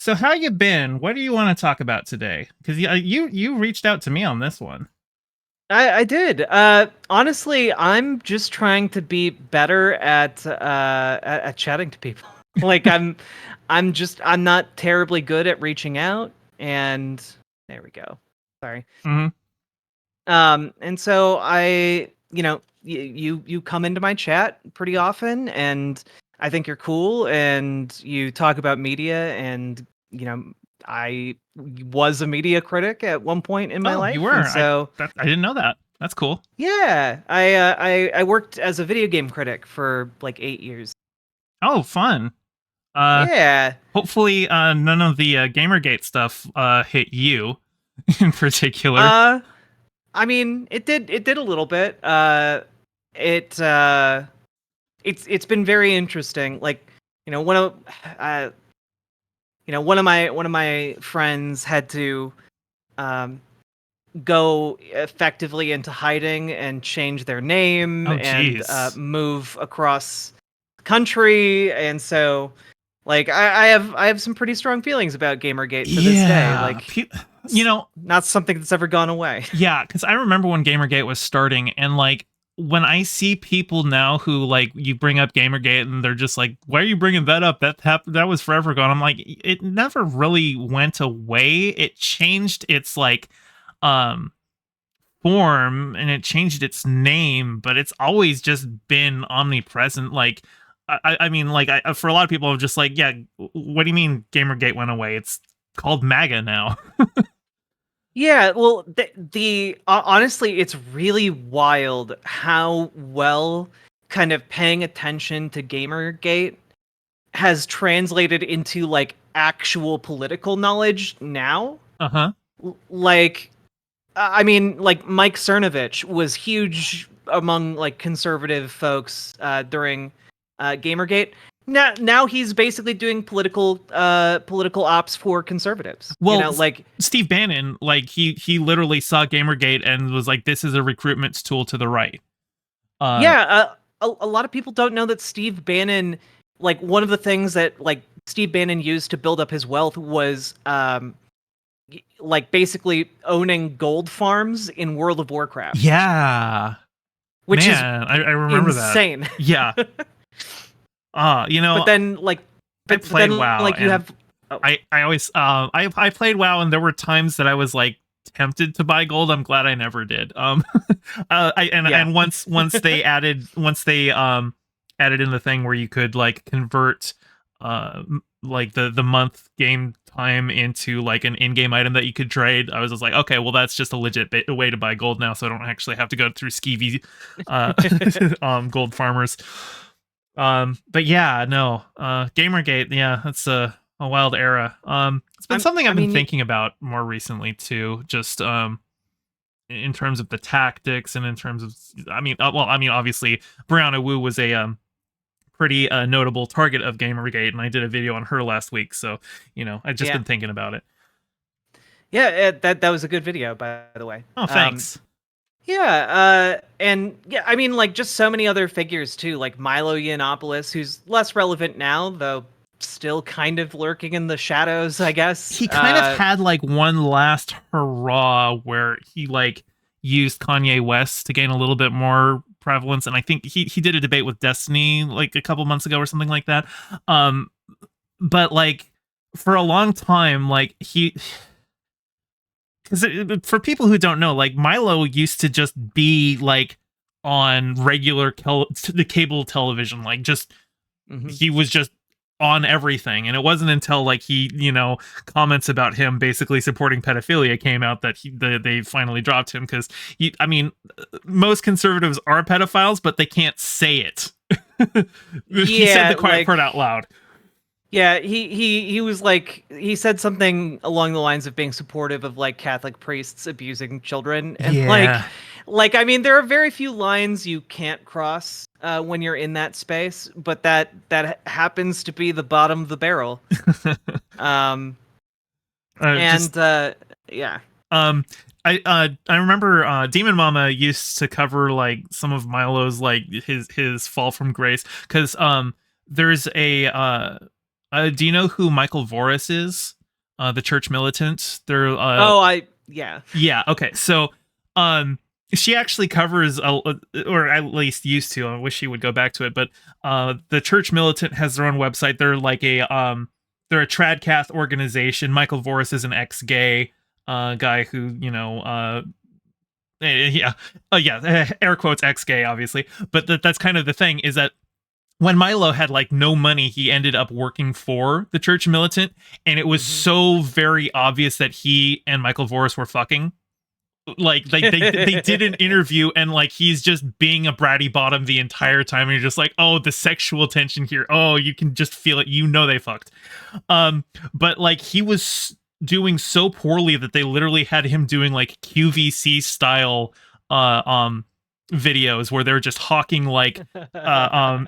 So how you been? What do you want to talk about today? Because you reached out to me on this one. I did. Honestly, I'm just trying to be better at chatting to people. like I'm not terribly good at reaching out, and there we go. Sorry. Mm-hmm. And so you come into my chat pretty often, and I think you're cool, and you talk about media, and I was a media critic at one point in my Oh, you life, and were. so. I didn't know that. That's cool. Yeah, I worked as a video game critic for like 8 years. Oh, fun. Uh, Yeah. Hopefully, none of the GamerGate stuff hit you in particular. Uh, I mean, it did a little bit. It it's been very interesting. Like, you know, one of uh, one of my friends had to um go effectively into hiding and change their name Oh, and geez. move across country, and so like I have some pretty strong feelings about Gamergate to this day. Yeah. Like You it's know, not something that's ever gone away. yeah, because I remember when Gamergate was starting, and like when I see people now who like you bring up Gamergate and they're just like, "Why are you bringing that up? That happened. That was forever gone." I'm like, it never really went away. It changed its like um form and it changed its name, but it's always just been omnipresent. Like, I mean, like, for a lot of people, I'm just like, yeah, what do you mean Gamergate went away? It's called MAGA now. Yeah, well, the honestly, it's really wild how well kind of paying attention to Gamergate has translated into like actual political knowledge now. Uh huh. Like I mean, like Mike Cernovich was huge among like conservative folks during Gamergate. Now he's basically doing political ops for conservatives. Well, Like Steve Bannon, like he literally saw Gamergate and was like, "This is a recruitment tool to the right." Uh, yeah, a lot of people don't know that Steve Bannon, like one of the things that like Steve Bannon used to build up his wealth was like basically owning gold farms in World of Warcraft, yeah, which is man, I remember that. insane. Yeah. You But know, then like I but played then WoW, like you and have oh, I always I played WoW, and there were times that I was like tempted to buy gold. I'm glad I never did. yeah. And once they added in the thing where you could like convert like the month game time into like an in-game item that you could trade. I was just like, okay, well that's just a legit way to buy gold now, so I don't actually have to go through skeevy uh gold farmers. But yeah, no, Gamergate, yeah, that's a wild era. It's been something I I've been mean thinking about more recently too, just in terms of the tactics and in terms of, I mean, well, I mean, obviously, Brianna Wu was a pretty notable target of Gamergate, and I did a video on her last week, so I've just yeah. been thinking about it. Yeah, that was a good video, by the way. Oh, thanks. Yeah, and yeah, I mean like just so many other figures too, like Milo Yiannopoulos, who's less relevant now, though still kind of lurking in the shadows, I guess. He kind of had like one last hurrah where he like used Kanye West to gain a little bit more prevalence, and I think he did a debate with Destiny like a couple months ago or something like that. Um, but like for a long time, like he, because for people who don't know, like Milo used to just be like on regular the cable television, like just Mhm. he was just on everything, and it wasn't until like he comments about him basically supporting pedophilia came out that they finally dropped him, because I mean, most conservatives are pedophiles, but they can't say it. He said the Yeah, quiet like part out loud. yeah, he was like he said something along the lines of being supportive of like Catholic priests abusing children, and Yeah. like I mean there are very few lines you can't cross when you're in that space, but that happens to be the bottom of the barrel. Um Just and yeah. um I remember Demon Mama used to cover like some of Milo's like his fall from grace, because there's a do you know who Michael Voris is? the Church Militant. They're Oh, yeah. yeah, okay. So she actually covers or at least used to. I wish she would go back to it, but the Church Militant has their own website. They're like they're a tradcast organization. Michael Voris is an ex-gay guy who, yeah, yeah, air quotes ex-gay, obviously. But that's kind of the thing, is that when Milo had like no money, he ended up working for the Church Militant, and it was Mhm. so very obvious that he and Michael Voris were fucking. Like they did an interview, and like he's just being a bratty bottom the entire time, and you're just like, oh, the sexual tension here. Oh, you can just feel it. They fucked. But like he was doing so poorly that they literally had him doing like QVC style uh um videos where they're just hawking like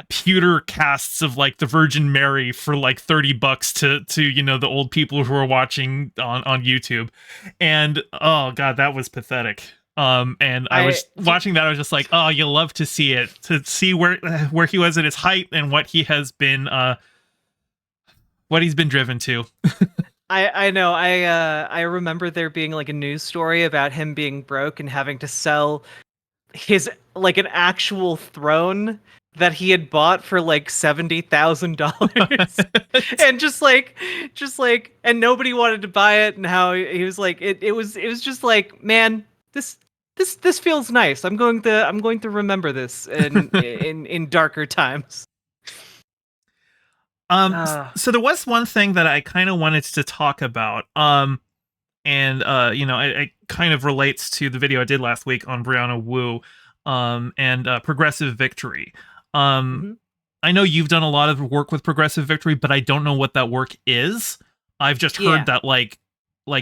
pewter casts of like the Virgin Mary for like $30 to the old people who are watching on YouTube. And oh god, that was pathetic. And I I was watching that, I was just like, oh, you love to see it, to see where he was at his height and what he's been driven to. I know. I remember there being like a news story about him being broke and having to sell his like an actual throne that he had bought for like $70,000. And and nobody wanted to buy it, and how he was like it was just like, man, this feels nice. I'm going to remember this in darker times. Ah. So there was one thing that I kind of wanted to talk about. And it kind of relates to the video I did last week on Brianna Wu, and Progressive Victory. Um, Mhm. I know you've done a lot of work with Progressive Victory, but I don't know what that work is. I've just heard Yeah. that like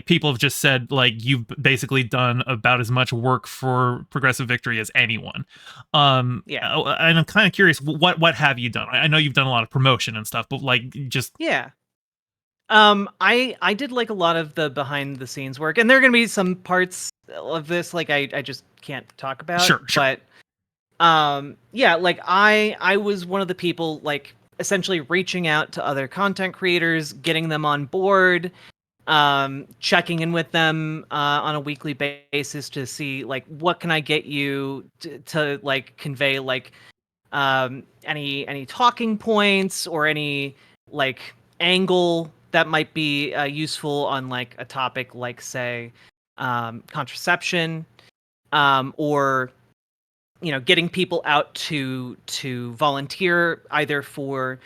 people have just said like you've basically done about as much work for Progressive Victory as anyone. Yeah. And I'm kind of curious, what have you done? I know you've done a lot of promotion and stuff, but like just Yeah. I did like a lot of the behind the scenes work, and there are gonna be some parts of this like I just can't talk about, sure. but yeah, like I was one of the people like essentially reaching out to other content creators, getting them on board, checking in with them on a weekly basis to see like what can I get you to like convey like any talking points or any like angle that might be useful on like a topic like say contraception, or getting people out to volunteer either for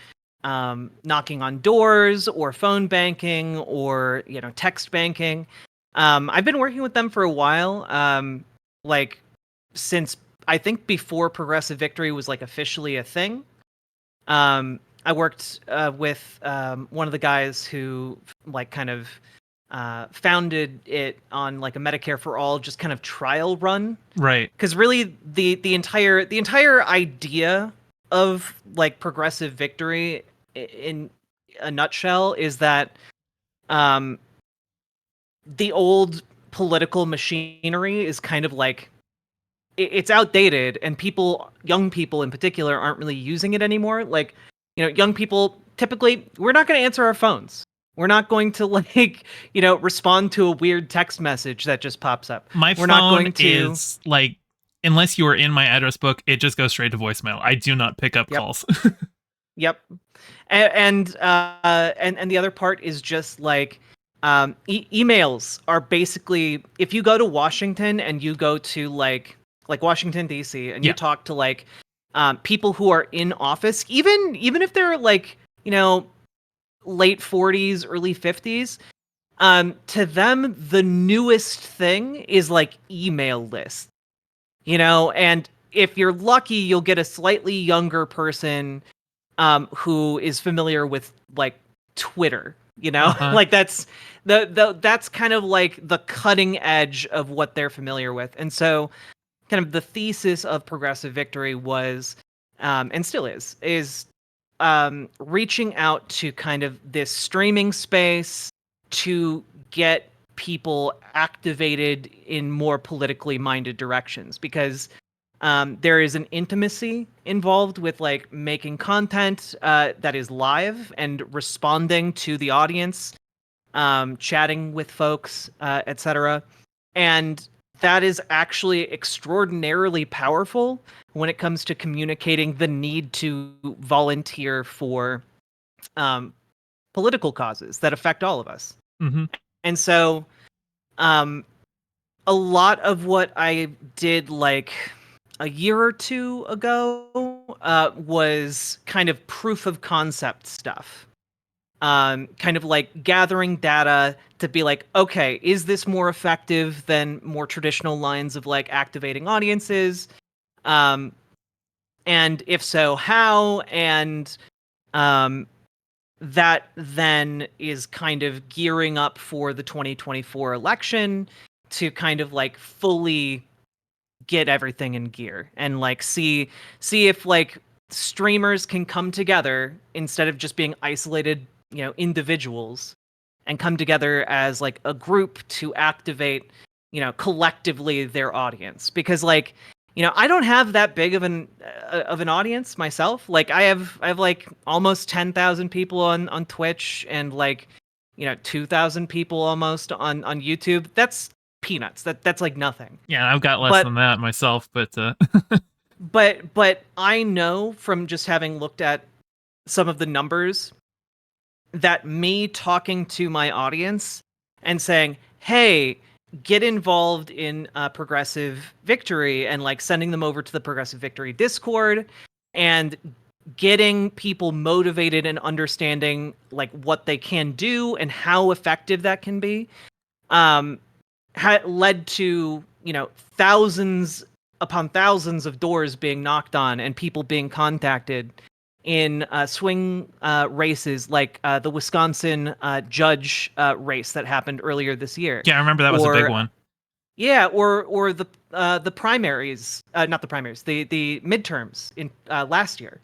knocking on doors or phone banking or text banking. I've been working with them for a while, like since I think before Progressive Victory was like officially a thing. I worked with one of the guys who like kind of founded it on like a Medicare for All just kind of trial run, Right. because really the entire idea of like Progressive Victory in a nutshell is that um, the old political machinery is kind of like it's outdated, and young people in particular aren't really using it anymore. Like, young people typically, we're not going to answer our phones. We're not going to like, respond to a weird text message that just pops up. My We're not phone going to. is like, unless you are in my address book, it just goes straight to voicemail. I do not pick up Yep. calls. Yep. And the other part is just like emails are basically, if you go to Washington and you go to like Washington D.C. and you Yeah. talk to like people who are in office, even if they're like late 40s, early 50s, to them the newest thing is like email lists, and if you're lucky, you'll get a slightly younger person who is familiar with like Twitter, Uh-huh. like that's that's kind of like the cutting edge of what they're familiar with. And so kind of the thesis of Progressive Victory was, and still is reaching out to kind of this streaming space to get people activated in more politically minded directions, because there is an intimacy involved with like making content that is live and responding to the audience chatting with folks, etc. And that is actually extraordinarily powerful when it comes to communicating the need to volunteer for um, political causes that affect all of us. Mm-hmm. And so, um, a lot of what I did like a year or two ago was kind of proof of concept stuff. Kind of like gathering data to be like, okay, is this more effective than more traditional lines of like activating audiences? Um, and if so, how? And um, that then is kind of gearing up for the 2024 election to kind of like fully get everything in gear and like see if like streamers can come together instead of just being isolated, individuals, and come together as like a group to activate, collectively their audience. Because like, I don't have that big of an audience myself. Like I have like almost 10,000 people on Twitch and like 2,000 people almost on YouTube. That's peanuts. That's like nothing. Yeah, I've got less But than that myself, but but I know from just having looked at some of the numbers that me talking to my audience and saying, "Hey, get involved in Progressive Victory," and like sending them over to the Progressive Victory Discord and getting people motivated and understanding like what they can do and how effective that can be, um, led to thousands upon thousands of doors being knocked on and people being contacted in swing races like the Wisconsin judge race that happened earlier this year. yeah, I remember that was a big Or one. yeah, or the primaries, not the primaries, the midterms in last year.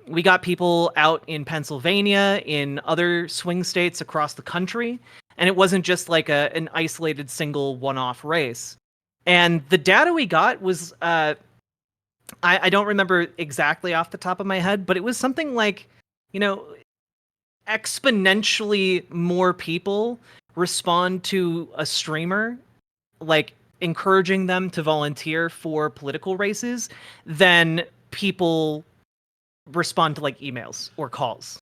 We got people out in Pennsylvania, in other swing states across the country, and it wasn't just like an isolated single one-off race. And the data we got was, I don't remember exactly off the top of my head, but it was something like, you know, exponentially more people respond to a streamer, like encouraging them to volunteer for political races, than people respond to like emails or calls,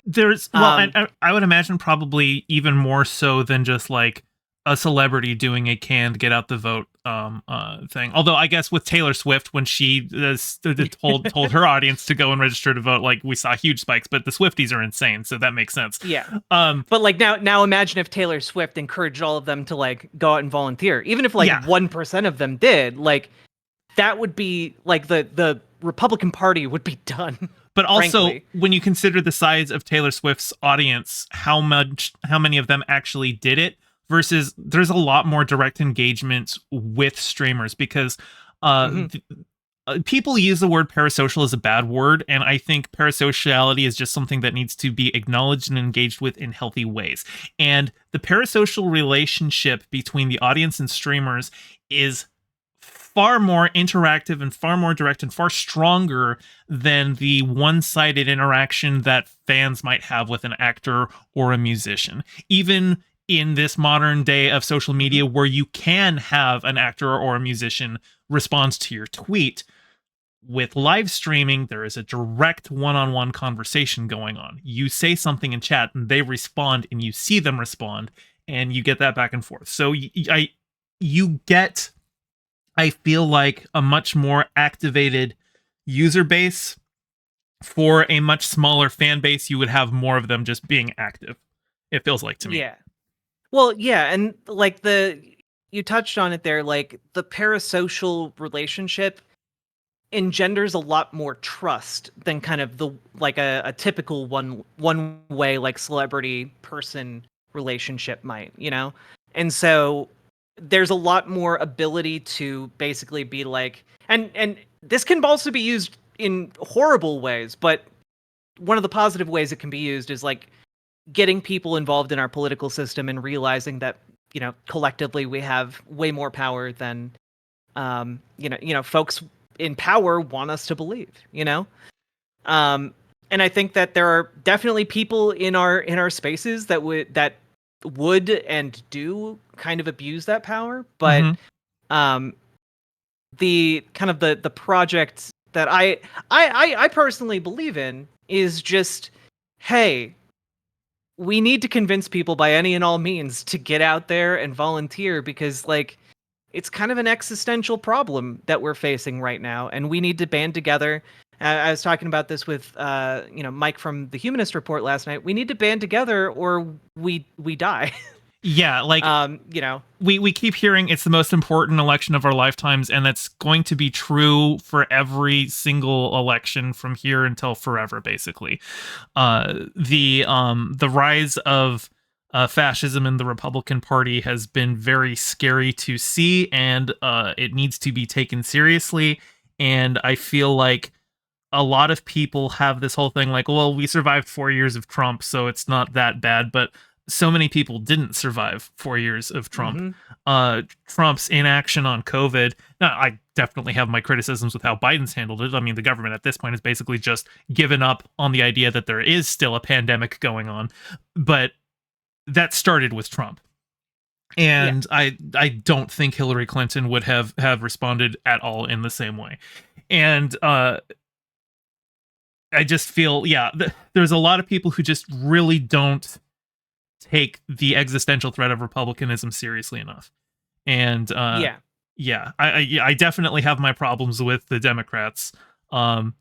There's well, Um, I would imagine probably even more so than just like a celebrity doing a canned get out the vote thing. Although I guess with Taylor Swift when she told her audience to go and register to vote, like we saw huge spikes. But the Swifties are insane, so that makes sense. yeah. Um, But like now imagine if Taylor Swift encouraged all of them to like go out and volunteer. Even if like yeah, 1% of them did, like that would be like the Republican Party would be done. but also Frankly. when you consider the size of Taylor Swift's audience, how many of them actually did it versus there's a lot more direct engagement with streamers because Mm-hmm. people use the word parasocial as a bad word, and I think parasociality is just something that needs to be acknowledged and engaged with in healthy ways. And the parasocial relationship between the audience and streamers is far more interactive and far more direct and far stronger than the one-sided interaction that fans might have with an actor or a musician. Even in this modern day of social media where you can have an actor or a musician respond to your tweet, with live streaming, there is a direct one-on-one conversation going on. You say something in chat and they respond and you see them respond and you get that back and forth. So you get, I feel like, a much more activated user base for a much smaller fan base. You would have more of them just being active. It feels like to me. Yeah. Well, yeah, and like you touched on it there, like the parasocial relationship engenders a lot more trust than kind of the like a typical one way like celebrity person relationship might. And so there's a lot more ability to basically be like, and this can also be used in horrible ways, but one of the positive ways it can be used is like getting people involved in our political system and realizing that collectively we have way more power than folks in power want us to believe. um And I think that there are definitely people in our spaces that would and do kind of abuse that power, but Hmm. um the kind of the project that I personally believe in is just, hey, we need to convince people by any and all means to get out there and volunteer, because like it's kind of an existential problem that we're facing right now, and we need to band together. I was talking about this with Mike from the Humanist Report last night. We need to band together or we die. Yeah, like You know. we keep hearing it's the most important election of our lifetimes, and that's going to be true for every single election from here until forever, basically. The rise of fascism in the Republican Party has been very scary to see, and it needs to be taken seriously. And I feel like a lot of people have this whole thing like, well, we survived 4 years of Trump, so it's not that bad. But so many people didn't survive 4 years of Trump. Hmm. Trump's inaction on COVID. Now, I definitely have my criticisms with how Biden's handled it. I mean, the government at this point has basically just given up on the idea that there is still a pandemic going on. But that started with Trump. Yeah. And I don't think Hillary Clinton would have responded at all in the same way. And I just feel, yeah, there's a lot of people who just really don't take the existential threat of republicanism seriously enough. And Yeah. yeah, I definitely have my problems with the Democrats. Um,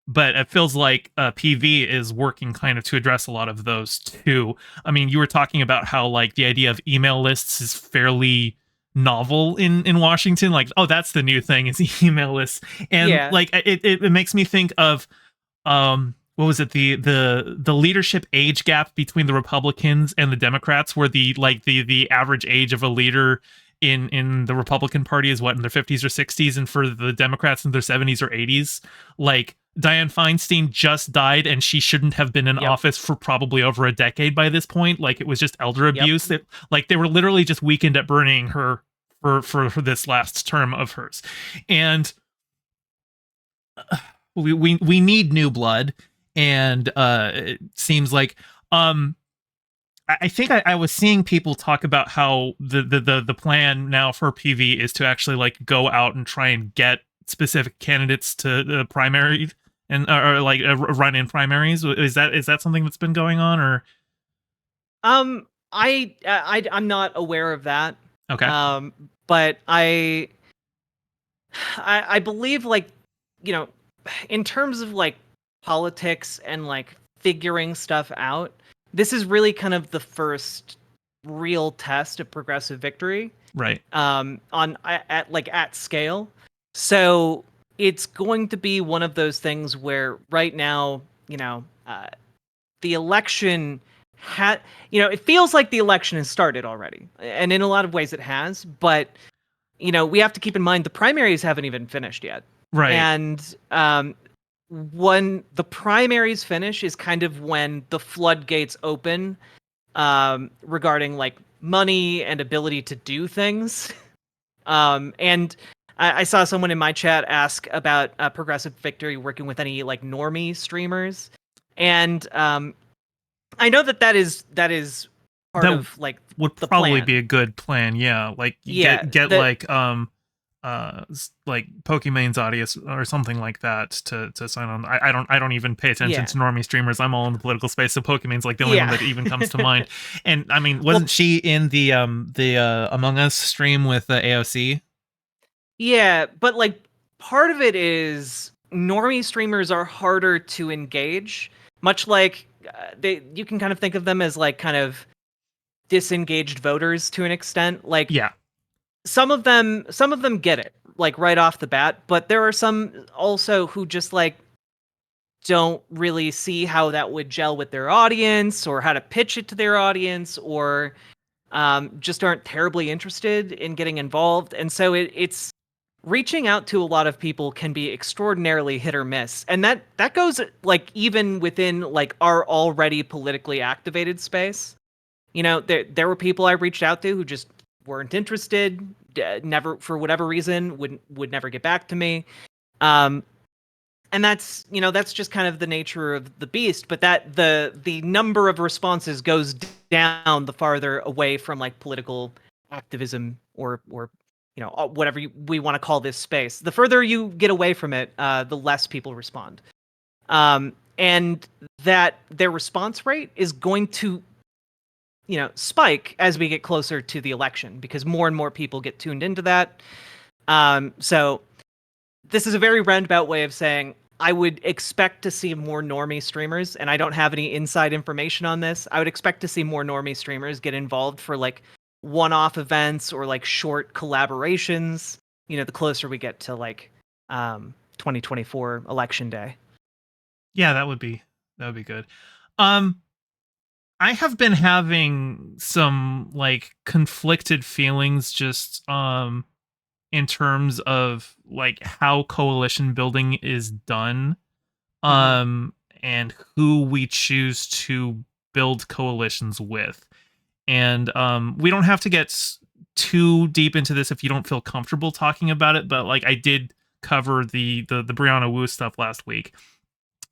but it feels like PV is working kind of to address a lot of those too. I mean, you were talking about how like the idea of email lists is fairly novel in Washington. Like, oh, that's the new thing is email lists, and Yeah. like it makes me think of what was it, the leadership age gap between the Republicans and the Democrats, where the average age of a leader in the Republican Party is what, in their 50s or 60s, and for the Democrats in their 70s or 80s. Like Dianne Feinstein just died, and she shouldn't have been in Yep. office for probably over a decade by this point. Like it was just elder Yep. abuse. That like they were literally just weakened at burning her for this last term of hers. And we need new blood. And it seems like I think I was seeing people talk about how the plan now for PV is to actually like go out and try and get specific candidates to the primary and or like run in primaries. Is that something that's been going on, or I'm not aware of that. okay? Um, but I believe, like, you know, in terms of like politics and like figuring stuff out, this is really kind of the first real test of progressive victory Right. on at scale. So it's going to be one of those things where right now, the election had, it feels like the election has started already, and in a lot of ways it has, but we have to keep in mind the primaries haven't even finished yet. Right. And when the primaries finish is kind of when the floodgates open, regarding like money and ability to do things. And I saw someone in my chat ask about progressive victory working with any like normie streamers, and I know that is part That of like would the probably be plan. a good plan. Yeah, like you Yeah, get that like like Pokemon's audience or something like that to sign on. I don't even pay attention yeah, to normie streamers. I'm all in the political space, so Pokemon's like the only one yeah. that even comes to mind. And I mean, Well, wasn't she in the Among Us stream with AOC? yeah, but like part of it is normie streamers are harder to engage, much like you can kind of think of them as like kind of disengaged voters to an extent. Like Yeah. some of them get it like right off the bat, but there are some also who just like don't really see how that would gel with their audience or how to pitch it to their audience, or just aren't terribly interested in getting involved. And so it's reaching out to a lot of people can be extraordinarily hit or miss, and that goes like even within like our already politically activated space. There were people I reached out to who just weren't interested, never, for whatever reason, would never get back to me. Um, and that's, that's just kind of the nature of the beast, but that the number of responses goes down the farther away from like political activism or whatever we want to call this space. The further you get away from it, the less people respond, and that their response rate is going to spike as we get closer to the election, because more and more people get tuned into that. So this is a very roundabout way of saying I would expect to see more normie streamers, and I don't have any inside information on this. I would expect to see more normie streamers get involved for like one-off events or like short collaborations, the closer we get to like 2024 election day. Yeah, that would be good. I have been having some like conflicted feelings just in terms of like how coalition building is done, and who we choose to build coalitions with. And we don't have to get too deep into this if you don't feel comfortable talking about it, but like I did cover the Brianna Wu stuff last week.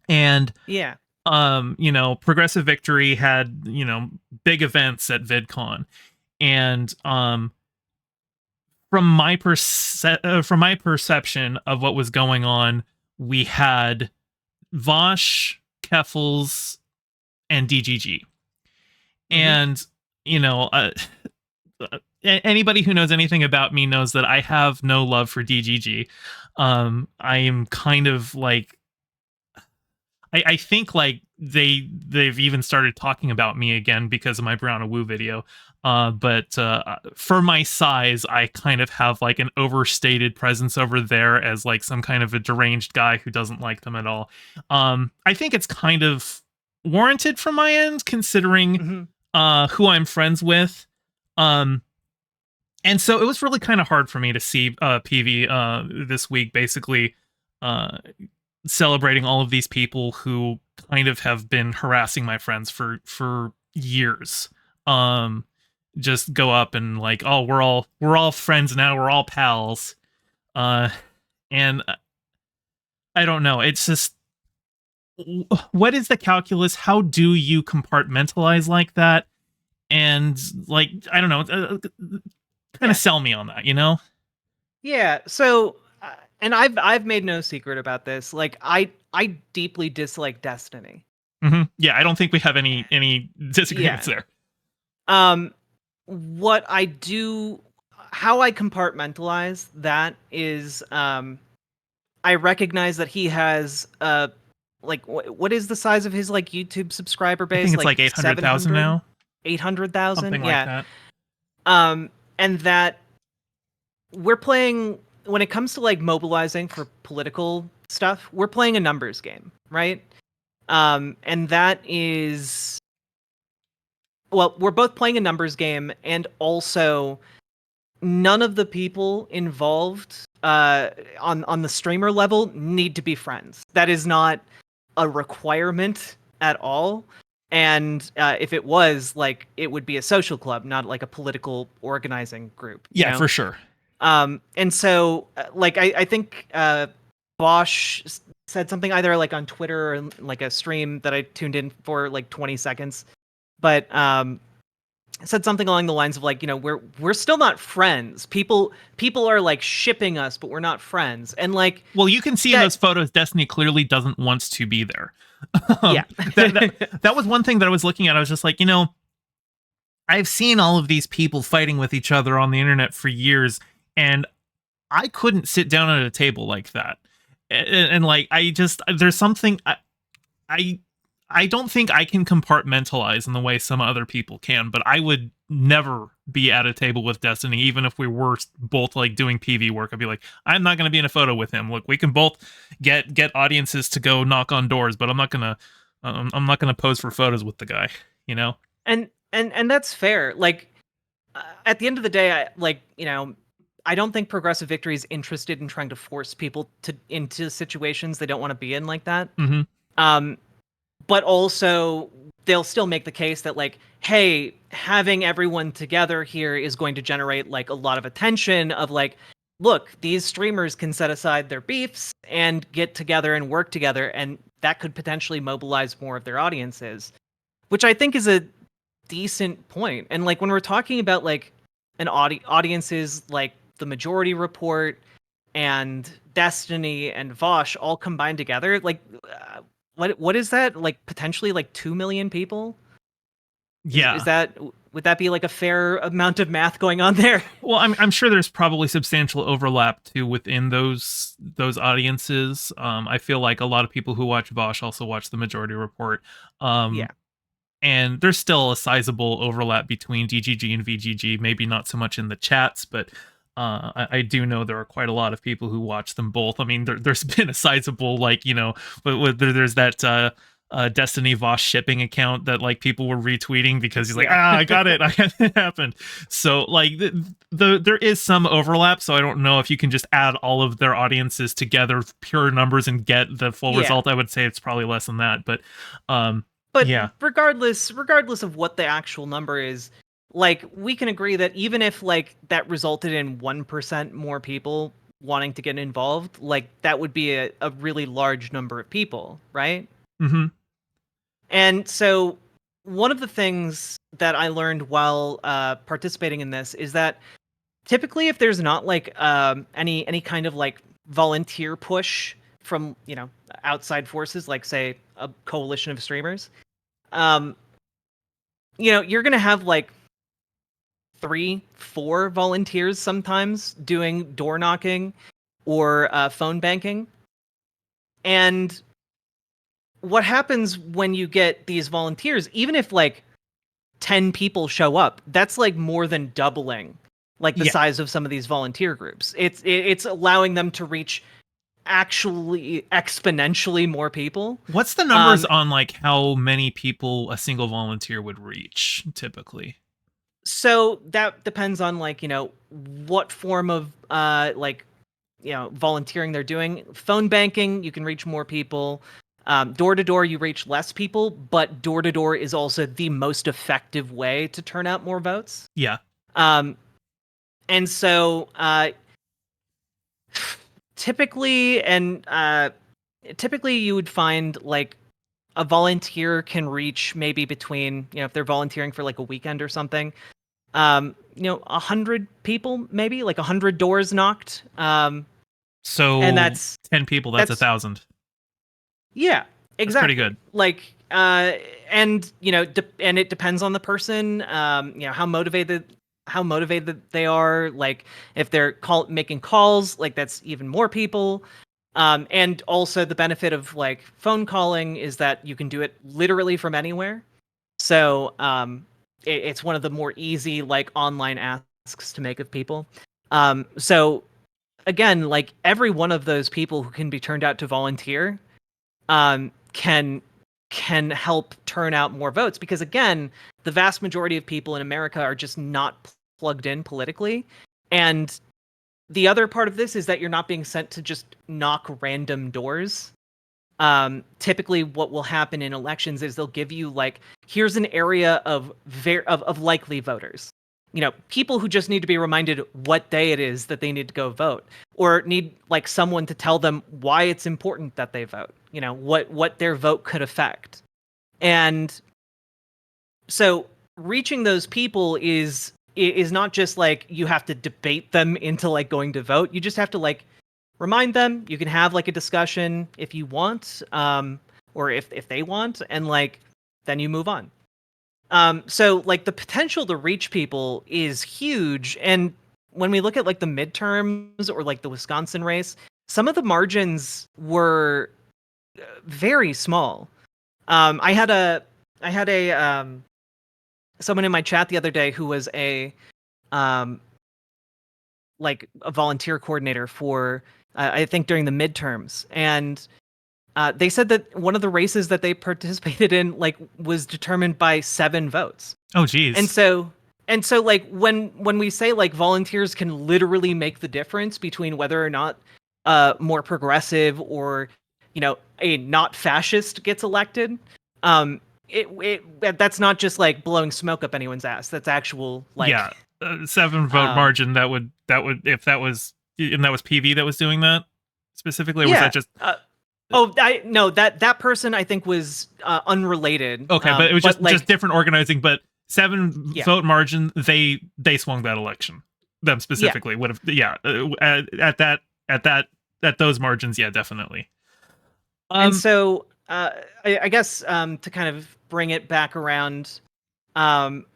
And yeah, Progressive Victory had, big events at VidCon. And from my perception of what was going on, we had Vosh, Keffels, and DGG. And, anybody who knows anything about me knows that I have no love for DGG. I am kind of like, I think like they've even started talking about me again because of my Brown and Woo video. But for my size, I kind of have like an overstated presence over there as like some kind of a deranged guy who doesn't like them at all. I think it's kind of warranted from my end, considering who I'm friends with. And so it was really kind of hard for me to see PV this week, basically celebrating all of these people who kind of have been harassing my friends for years. Just go up and like, oh, we're all friends now, we're all pals. And I don't know, it's just, what is the calculus? How do you compartmentalize like that? And like, I don't know, kind of sell me on that, Yeah. So, and I've made no secret about this. Like, I deeply dislike Destiny. Yeah, I don't think we have any disagreements there. What I do, how I compartmentalize that is, I recognize that he has like what is the size of his like YouTube subscriber base? I think it's like 800,000 now. 800,000, something yeah. like that. And that we're playing, when it comes to like mobilizing for political stuff, we're playing a numbers game, right? And that is, well, we're both playing a numbers game, and also none of the people involved on the streamer level need to be friends. That is not a requirement at all. And if it was, like, it would be a social club, not like a political organizing group. Yeah, for sure. And so, like, I think Bosch said something either like on Twitter or like a stream that I tuned in for like 20 seconds, but said something along the lines of like, we're still not friends. People are like shipping us, but we're not friends. And like, well, you can see in those photos, Destiny clearly doesn't want to be there. Yeah. that was one thing that I was looking at. I was just like, I've seen all of these people fighting with each other on the internet for years, and I couldn't sit down at a table like that. And like, there's something, I don't think I can compartmentalize in the way some other people can, but I would never be at a table with Destiny, even if we were both like doing PV work. I'd be like, I'm not going to be in a photo with him. Look, we can both get audiences to go knock on doors, but I'm not going to pose for photos with the guy, And that's fair. Like, at the end of the day, I don't think Progressive Victory is interested in trying to force people into situations they don't want to be in like that. But also, they'll still make the case that, like, hey, having everyone together here is going to generate, like, a lot of attention of, like, look, these streamers can set aside their beefs and get together and work together, and that could potentially mobilize more of their audiences, which I think is a decent point. And like when we're talking about like audiences like the Majority Report and Destiny and Vosh all combined together, like what is that? Like potentially like 2 million people? Is Yeah. that, would that be like a fair amount of math going on there? Well, I'm sure there's probably substantial overlap too within those audiences. I feel like a lot of people who watch Vosh also watch the Majority Report. Yeah. And there's still a sizable overlap between DGG and VGG. Maybe not so much in the chats, but I do know there are quite a lot of people who watch them both. I mean, there's been a sizable, like, there's that Destiny Voss shipping account that like people were retweeting because he's like, Yeah. I got it, it happened. So like there is some overlap. So I don't know if you can just add all of their audiences together, pure numbers, and get the full Yeah. result. I would say it's probably less than that, but But yeah. regardless of what the actual number is, like we can agree that even if like that resulted in 1% more people wanting to get involved, like that would be a really large number of people, right? Mm-hmm. And so one of the things that I learned while participating in this is that typically if there's not like any kind of like volunteer push from, you know, outside forces, like say a coalition of streamers, um, you know, you're gonna have like 3, 4 volunteers sometimes doing door knocking or phone banking. And what happens when you get these volunteers, even if like 10 people show up, that's like more than doubling like the Yeah. size of some of these volunteer groups. It's allowing them to reach actually exponentially more people. What's the numbers on like how many people a single volunteer would reach typically? So that depends on like, you know, what form of like, you know, volunteering they're doing. Phone banking, you can reach more people. Door to door, you reach less people, but door to door is also the most effective way to turn out more votes. Yeah. Um, and so typically, typically you would find like a volunteer can reach maybe between, you know, if they're volunteering for like a weekend or something, you know, 100 people, maybe like 100 doors knocked. So And that's 10 people, that's 1,000. yeah, That's pretty exactly. good. Like, and you know, and it depends on the person. You know, how motivated they are. Like, if they're making calls, like that's even more people. And also the benefit of like phone calling is that you can do it literally from anywhere. So, it's one of the more easy like online asks to make of people. So again, like every one of those people who can be turned out to volunteer can help turn out more votes, because again, the vast majority of people in America are just not plugged in politically. And the other part of this is that you're not being sent to just knock random doors. Typically what will happen in elections is they'll give you like, here's an area of likely voters, you know, people who just need to be reminded what day it is that they need to go vote, or need like someone to tell them why it's important that they vote, you know, what their vote could affect. And so reaching those people is not just like you have to debate them into like going to vote. You just have to like remind them. You can have like a discussion if you want, or if they want, and like then you move on. So like the potential to reach people is huge. And when we look at like the midterms or like the Wisconsin race, some of the margins were very small. I had a someone in my chat the other day who was um like a volunteer coordinator for I think during the midterms, and they said that one of the races that they participated in like was determined by 7 votes. Oh, geez. And so like when we say like volunteers can literally make the difference between whether or not more progressive or, you know, a not fascist gets elected, that's not just like blowing smoke up anyone's ass. That's actual like Yeah. 7 vote margin, that would if that was and that was PV that was doing that specifically, or was that Yeah. just I no, that person I think was unrelated. okay? But it was But just like, different organizing. But 7 yeah, vote margin, they swung that election. Them yeah. specifically would have, yeah. At that at those margins, yeah, definitely. And Um, so I guess to kind of bring it back around, um,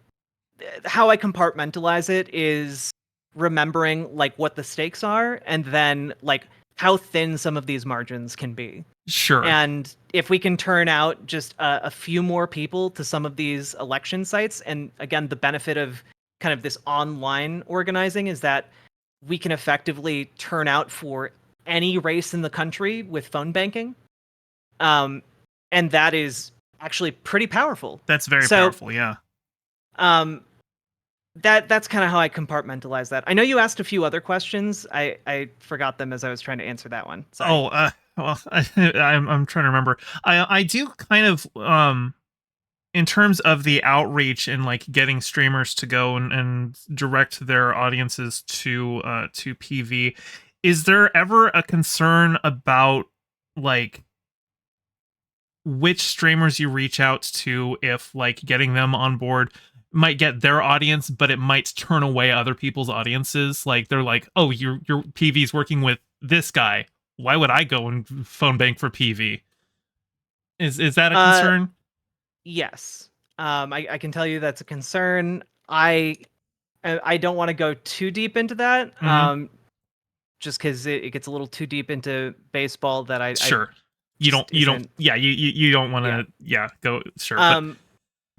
how I compartmentalize it is remembering like what the stakes are, and then like how thin some of these margins can be. sure, And if we can turn out just a few more people to some of these election sites, and again, the benefit of kind of this online organizing is that we can effectively turn out for any race in the country with phone banking. Um, and that is actually pretty powerful. that's very So, powerful. Yeah. um, that's kind of how I compartmentalize that. I know you asked a few other questions. I forgot them as I was trying to answer that one. Sorry. Oh, well, I'm trying to remember. I do kind of in terms of the outreach and like getting streamers to go and direct their audiences to PV. Is there ever a concern about like which streamers you reach out to, if like getting them on board might get their audience, but it might turn away other people's audiences? Like they're like, oh, your PV's working with this guy. Why would I go and phone bank for PV? Is that a Uh, concern? yes. I can tell you that's a concern. I don't want to go too deep into that. Hmm. Just because it gets a little too deep into baseball that I Sure. just You don't, isn't. yeah, you don't want Yeah. to, yeah, go, sure. But Um,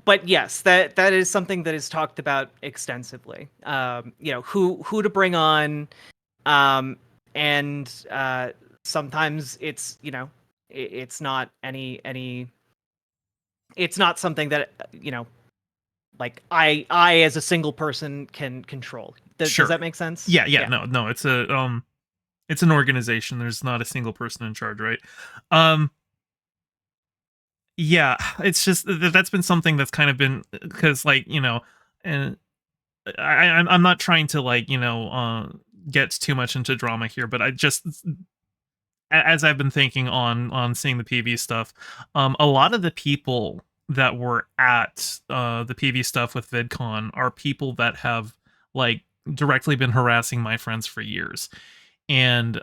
but yes, that is something that is talked about extensively. Who to bring on, um, and sometimes it's it's not any it's not something that like I as a single person can control. Does sure. that make sense? Yeah, Yeah. no, it's an organization. There's not a single person in charge, right? Um, yeah, it's just that's been something that's kind of been, because like, and I'm not trying to like, get too much into drama here, but I just, as I've been thinking on seeing the PV stuff, a lot of the people that were at the PV stuff with VidCon are people that have like directly been harassing my friends for years. And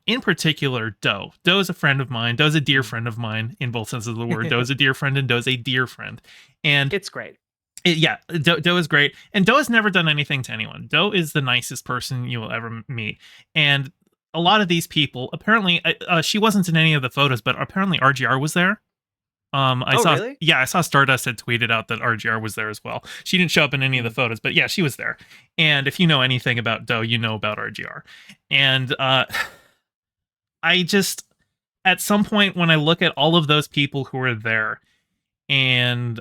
in particular, Doe. Doe is a friend of mine. Doe's a dear friend of mine in both senses of the word. Doe's a dear friend and Doe's a dear friend. And It's great. yeah, Doe is great. And Doe has never done anything to anyone. Doe is the nicest person you will ever meet. And a lot of these people, apparently, she wasn't in any of the photos, but apparently RGR was there. I Oh, saw, really? yeah, I saw Stardust had tweeted out that RGR was there as well. She didn't show up in any of the Mm. photos, but yeah, she was there. And if you know anything about Doe, you know about RGR. And I just, at some point when I look at all of those people who are there, and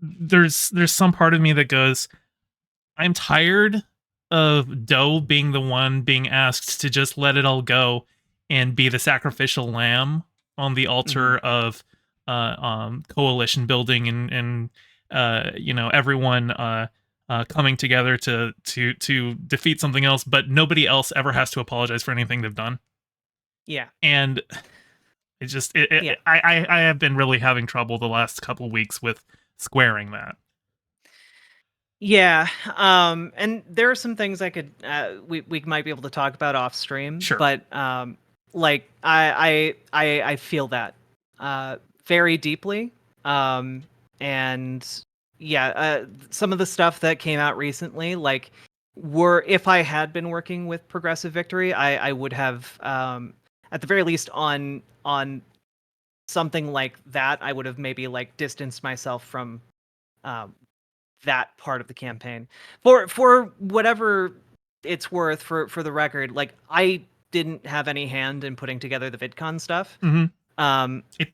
there's some part of me that goes, I'm tired of Doe being the one being asked to just let it all go and be the sacrificial lamb on the Mhm. altar of coalition building and everyone coming together to defeat something else, but nobody else ever has to apologize for anything they've done. Yeah. And it just Yeah. I have been really having trouble the last couple weeks with squaring that. Yeah, and there are some things I could we might be able to talk about off stream, Sure. but like I feel that very deeply, and yeah, some of the stuff that came out recently, like were if I had been working with Progressive Victory, I would have at the very least on something like that, I would have maybe like distanced myself from um that part of the campaign for whatever it's worth. For the record, like I didn't have any hand in putting together the VidCon stuff. Hmm. um It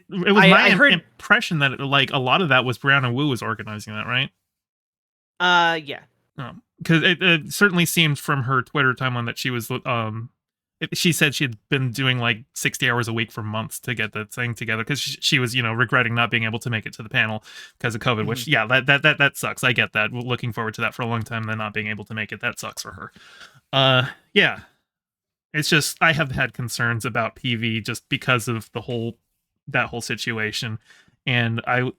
was I my heard impression that like a lot of that was Brianna Wu was organizing that, right? yeah. Because it certainly seemed from her Twitter timeline that she was, she said she had been doing like 60 hours a week for months to get the thing together because she was, regretting not being able to make it to the panel because of COVID. Mhm. Which, yeah, that sucks. I get that. Looking forward to that for a long time, then not being able to make it, that sucks for her. Yeah, it's just I have had concerns about PV just because of that whole situation. And I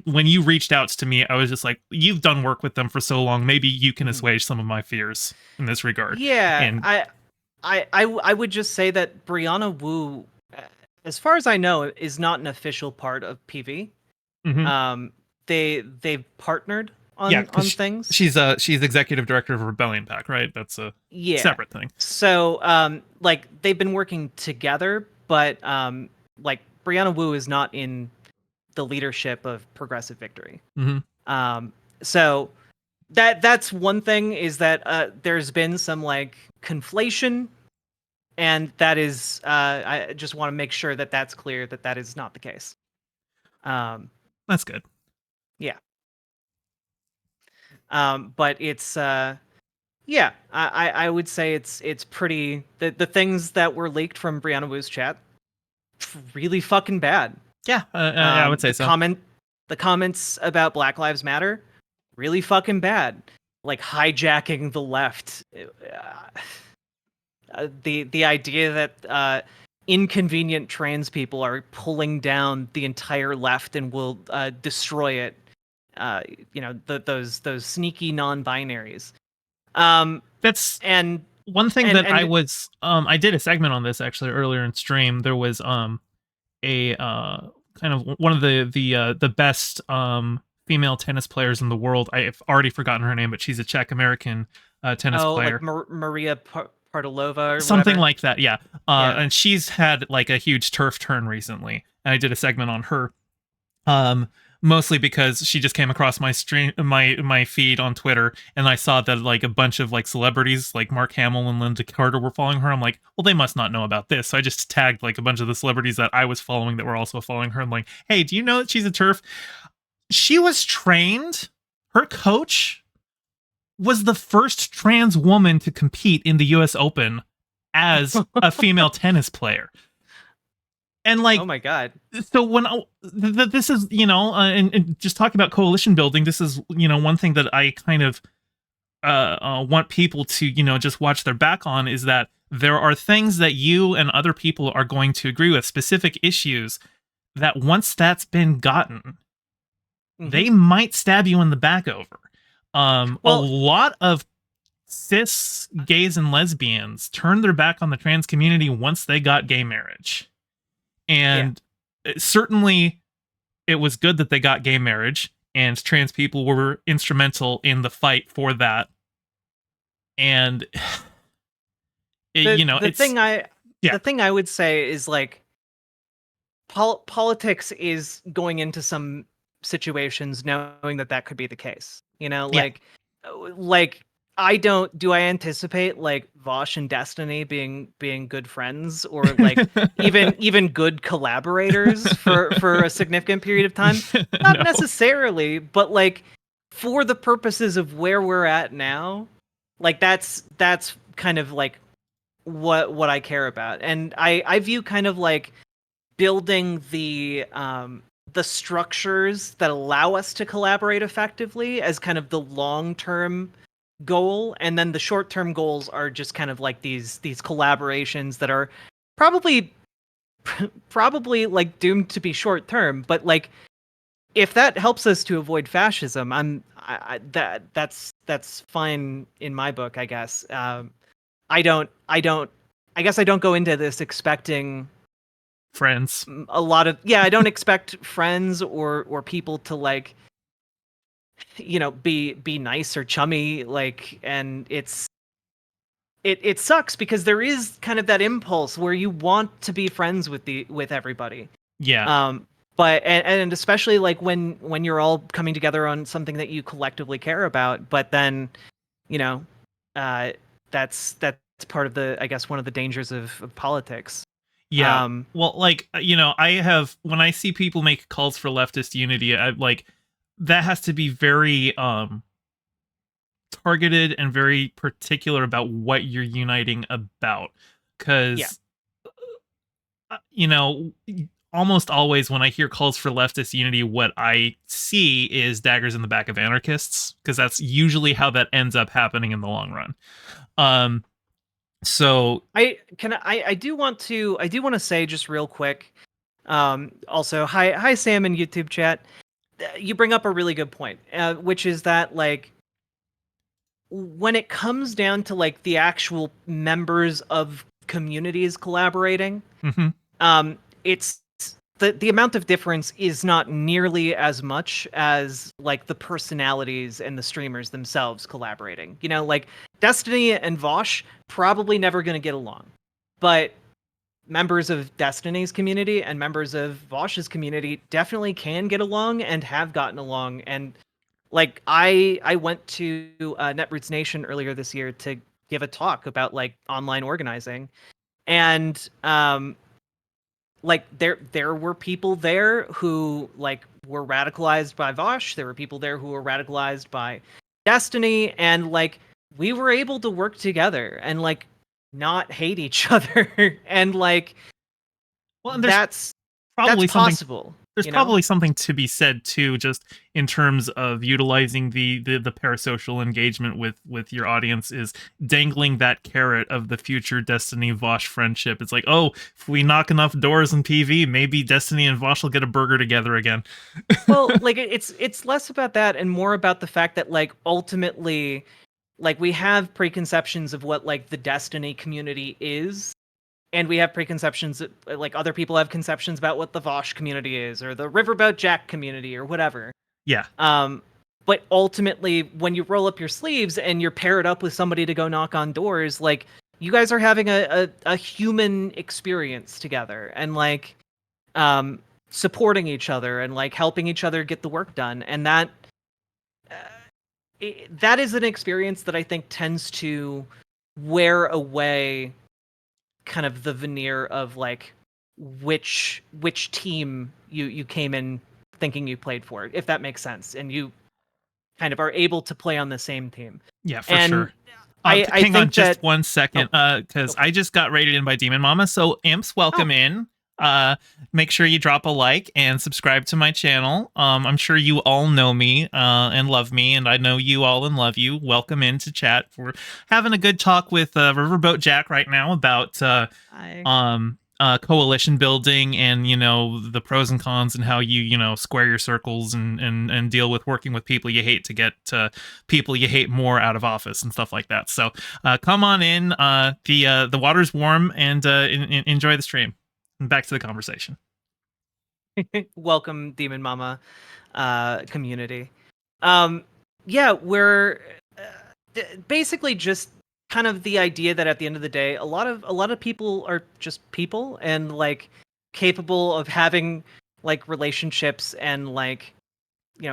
when you reached out to me, I was just like, you've done work with them for so long, maybe you can Mhm. assuage some of my fears in this regard. Yeah, And I would just say that Brianna Wu, as far as I know, is not an official part of PV. mhm. They've partnered Yeah, on because things. she's executive director of Rebellion Pack, right? That's a Yeah. separate thing. So like they've been working together, but like Brianna Wu is not in the leadership of Progressive Victory. Hmm. Um, so that's one thing, is that there's been some like conflation, and that is I just want to make sure that that's clear, that that is not the case. Um, That's good. yeah. But it's yeah, I would say it's pretty, the things that were leaked from Brianna Wu's chat, really fucking bad. Yeah, yeah, I would say so. The comments about Black Lives Matter, really fucking bad. Like hijacking the left. The idea that inconvenient trans people are pulling down the entire left and will destroy it. Those sneaky non-binaries. That's And one thing and that and I did a segment on this actually earlier in stream. There was a kind of one of the best female tennis players in the world. I've already forgotten her name, but she's a Czech American tennis oh, like player. Maria Partalova or Something whatever. like that, yeah. Yeah. And she's had like a huge turf turn recently, and I did a segment on her. Um, Mostly because she just came across my stream, my feed on Twitter, and I saw that like a bunch of like celebrities like Mark Hamill and Linda Carter were following her. I'm like, well, they must not know about this. So I just tagged like a bunch of the celebrities that I was following that were also following her. I'm like, hey, do you know that she's a turf? She was trained. Her coach was the first trans woman to compete in the U.S. Open as a female tennis player. And Oh like, my god. so when this is, and just talking about coalition building, this is, one thing that I kind of want people to, just watch their back on, is that there are things that you and other people are going to agree with, specific issues that once that's been gotten, Hmm. they might stab you in the back over. A Well, lot of cis gays and lesbians turned their back on the trans community once they got gay marriage. yeah. And certainly it was good that they got gay marriage, and trans people were instrumental in the fight for that. And The the it's, thing I yeah, the thing I would say is like politics is going into some situations knowing that that could be the case. yeah. Like I don't do I anticipate like Vosh and Destiny being good friends, or like even good collaborators for a significant period of time? Not No. necessarily, but like for the purposes of where we're at now, like that's kind of like what I care about. And I view kind of like building the structures that allow us to collaborate effectively as kind of the long-term goal, and then the short-term goals are just kind of like these collaborations that are probably probably like doomed to be short-term, but like if that helps us to avoid fascism, that's fine in my book, I guess. I guess I don't go into this expecting Friends. a lot of, yeah, I don't expect friends or people to like be nice or chummy, like, and it sucks because there is kind of that impulse where you want to be friends with everybody. Yeah. But and especially like when you're all coming together on something that you collectively care about, but then you know uh that's part of the, I guess, one of the dangers of politics. Yeah. um Well, like, I have, when I see people make calls for leftist unity, I like, that has to be very targeted and very particular about what you're uniting about. Yeah. because you know, almost always when I hear calls for leftist unity, what I see is daggers in the back of anarchists, because that's usually how that ends up happening in the long run. Um, so I do want to say just real quick. Also, hi Sam in YouTube chat. You bring up a really good point, which is that like when it comes down to like the actual members of communities collaborating, mhm. it's the amount of difference is not nearly as much as like the personalities and the streamers themselves collaborating. You know, like Destiny and Vosh probably never going to get along, but members of Destiny's community and members of Vosh's community definitely can get along and have gotten along. And like I went to Netroots Nation earlier this year to give a talk about like online organizing, and like there were people there who like were radicalized by Vosh. There were people there who were radicalized by Destiny, and like we were able to work together and like not hate each other, and like Well, and that's probably something possible, there's you know? probably something to be said too, just in terms of utilizing the parasocial engagement with your audience, is dangling that carrot of the future Destiny Vosh friendship. It's like, oh, if we knock enough doors in PV, maybe Destiny and Vosh will get a burger together again. Well, like it's less about that and more about the fact that like ultimately like we have preconceptions of what like the Destiny community is, and we have preconceptions that, like other people have conceptions about what the Vosh community is or the Riverboat Jack community or whatever. Yeah. Um, but ultimately, when you roll up your sleeves and you're paired up with somebody to go knock on doors, like you guys are having a human experience together and like um, supporting each other and like helping each other get the work done, and that that is an experience that I think tends to wear away kind of the veneer of like which team you came in thinking you played for, if that makes sense, and you kind of are able to play on the same team. Yeah, for And sure. I Hang on think just that 1 second, oh, because go for I it. just got rated in by Demon Mama. So Imps, Oh, welcome in. Make sure you drop a like and subscribe to my channel. I'm sure you all know me and love me, and I know you all and love you. Welcome into chat. We're having a good talk with Riverboat Jack right now about I coalition building, and the pros and cons, and how you square your circles, and deal with working with people you hate to get people you hate more out of office and stuff like that. So come on in. The water's warm, and enjoy the stream. And back to the conversation. welcome Demon Mama community. Um, yeah, we're basically just kind of the idea that at the end of the day, a lot of people are just people and like capable of having like relationships and like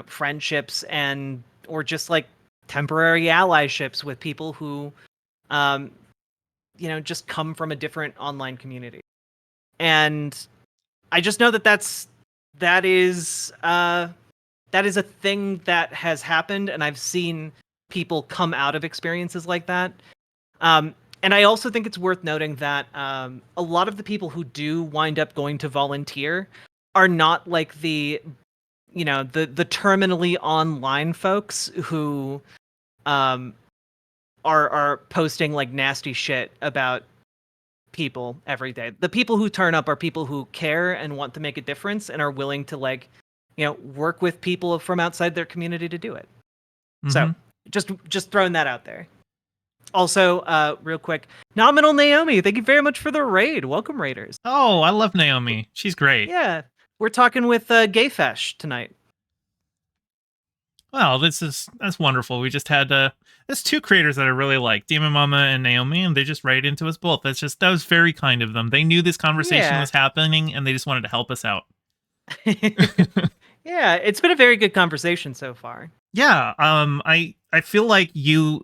friendships and or just like temporary allyships with people who um just come from a different online community. And I just know that that is that is a thing that has happened, and I've seen people come out of experiences like that. And I also think it's worth noting that a lot of the people who do wind up going to volunteer are not like the terminally online folks who um, are posting like nasty shit about people every day. The people who turn up are people who care and want to make a difference and are willing to like work with people from outside their community to do it. So Mm-hmm. just throwing that out there. Also, real quick, Nominal Naomi, thank you very much for the raid. Welcome, raiders. Oh, I love Naomi. She's great. Yeah, we're talking with Gayfesh tonight. Well, that's wonderful. We just had there's two creators that I really like, Demon Mama and Naomi, and they just right into us both. That was very kind of them. They knew this conversation Yeah. was happening, and they just wanted to help us out. Yeah, it's been a very good conversation so far. Yeah, I feel like I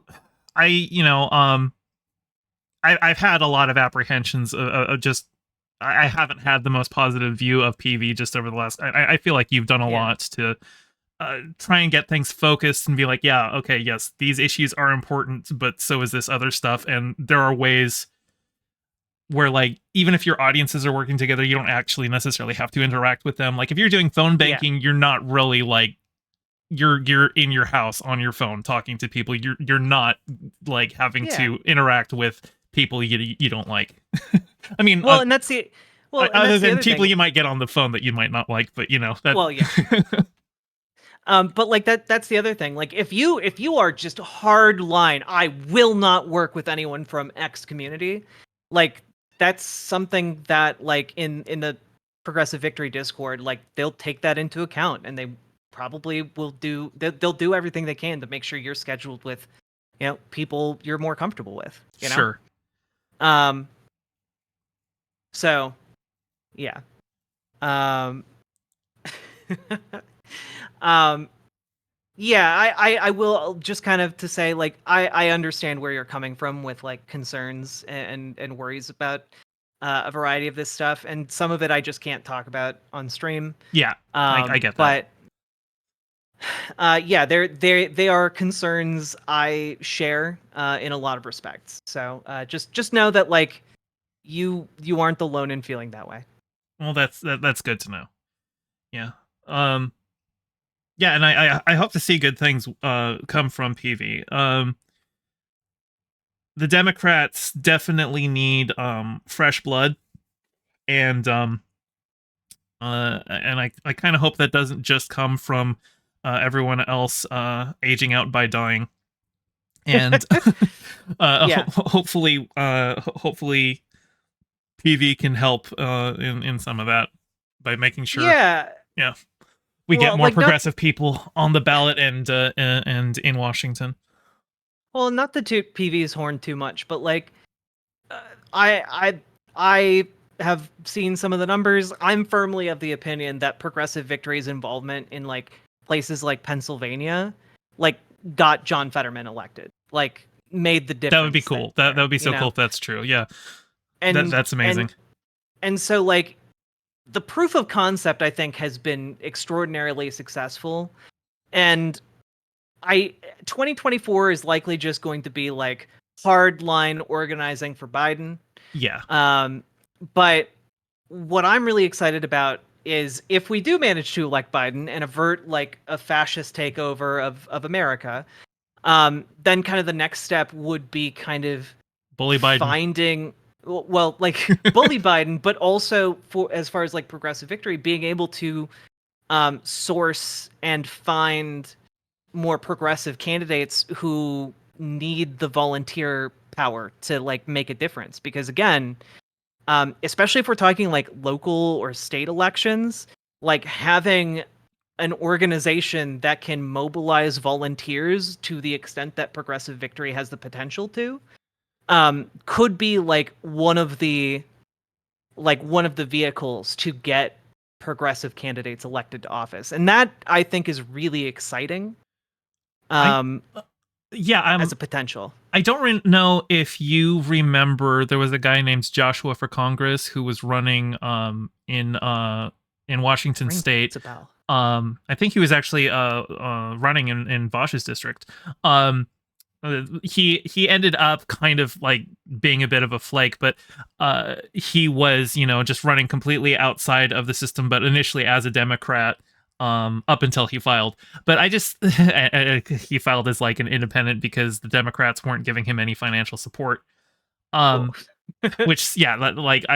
I've had a lot of apprehensions of just I haven't had the most positive view of PV just over the last. I feel like you've done a Yeah. lot to try and get things focused and be like, yeah, okay, yes, these issues are important, but so is this other stuff, and there are ways where like even if your audiences are working together, you don't actually necessarily have to interact with them. Like if you're doing phone Yeah. banking, you're not really like you're in your house on your phone talking to people. You're not like having Yeah. to interact with people you don't like. I mean, Well, and that's the other than other people thing. you might get on the phone that you might not like, but you know that. Well, yeah. But like that's the other thing. Like if you are just hard line, I will not work with anyone from X community. Like that's something that like in the Progressive Victory Discord, like they'll take that into account and they probably will do they'll do everything they can to make sure you're scheduled with, people you're more comfortable with, Sure. Um so yeah. Um um Yeah, I will just kind of to say like I understand where you're coming from with like concerns and worries about a variety of this stuff, and some of it I just can't talk about on stream. Yeah, I get that. But yeah, they are concerns I share in a lot of respects. So just know that like you aren't alone in feeling that way. Well, that's good to know. Yeah. Um. Yeah, and I hope to see good things come from PV. The Democrats definitely need fresh blood, and I kind of hope that doesn't just come from everyone else aging out by dying, and Yeah, hopefully PV can help in some of that by making sure, yeah. yeah, we get Well, more like not progressive people on the ballot and in Washington. well not to toot PV's horn too much, but like uh, I have seen some of the numbers. I'm firmly of the opinion that Progressive Victory's involvement in like places like Pennsylvania, like got John Fetterman elected, like made the That would be difference cool. That there, would be so cool if that's true. Yeah, and that's and amazing. and so like the proof of concept I think has been extraordinarily successful, and I 2024 is likely just going to be like hard line organizing for Biden. Yeah, Um, but what I'm really excited about is if we do manage to elect Biden and avert like a fascist takeover of America, then kind of the next step would be kind of bully Biden. finding well like bully Biden, but also for as far as like Progressive Victory being able to source and find more progressive candidates who need the volunteer power to like make a difference, because again, especially if we're talking like local or state elections, like having an organization that can mobilize volunteers to the extent that Progressive Victory has the potential to, could be one of the vehicles to get progressive candidates elected to office, and that I think is really exciting. I Um, yeah, as a potential. I don't know if you remember there was a guy named Joshua for Congress who was running in Washington State. Rings a bell. I think he was actually running in Bosch's district. Um he ended up kind of like being a bit of a flake, but he was, just running completely outside of the system, but initially as a Democrat, up until he filed. But I just he filed as like an independent because the Democrats weren't giving him any financial support. Well, um which, yeah, like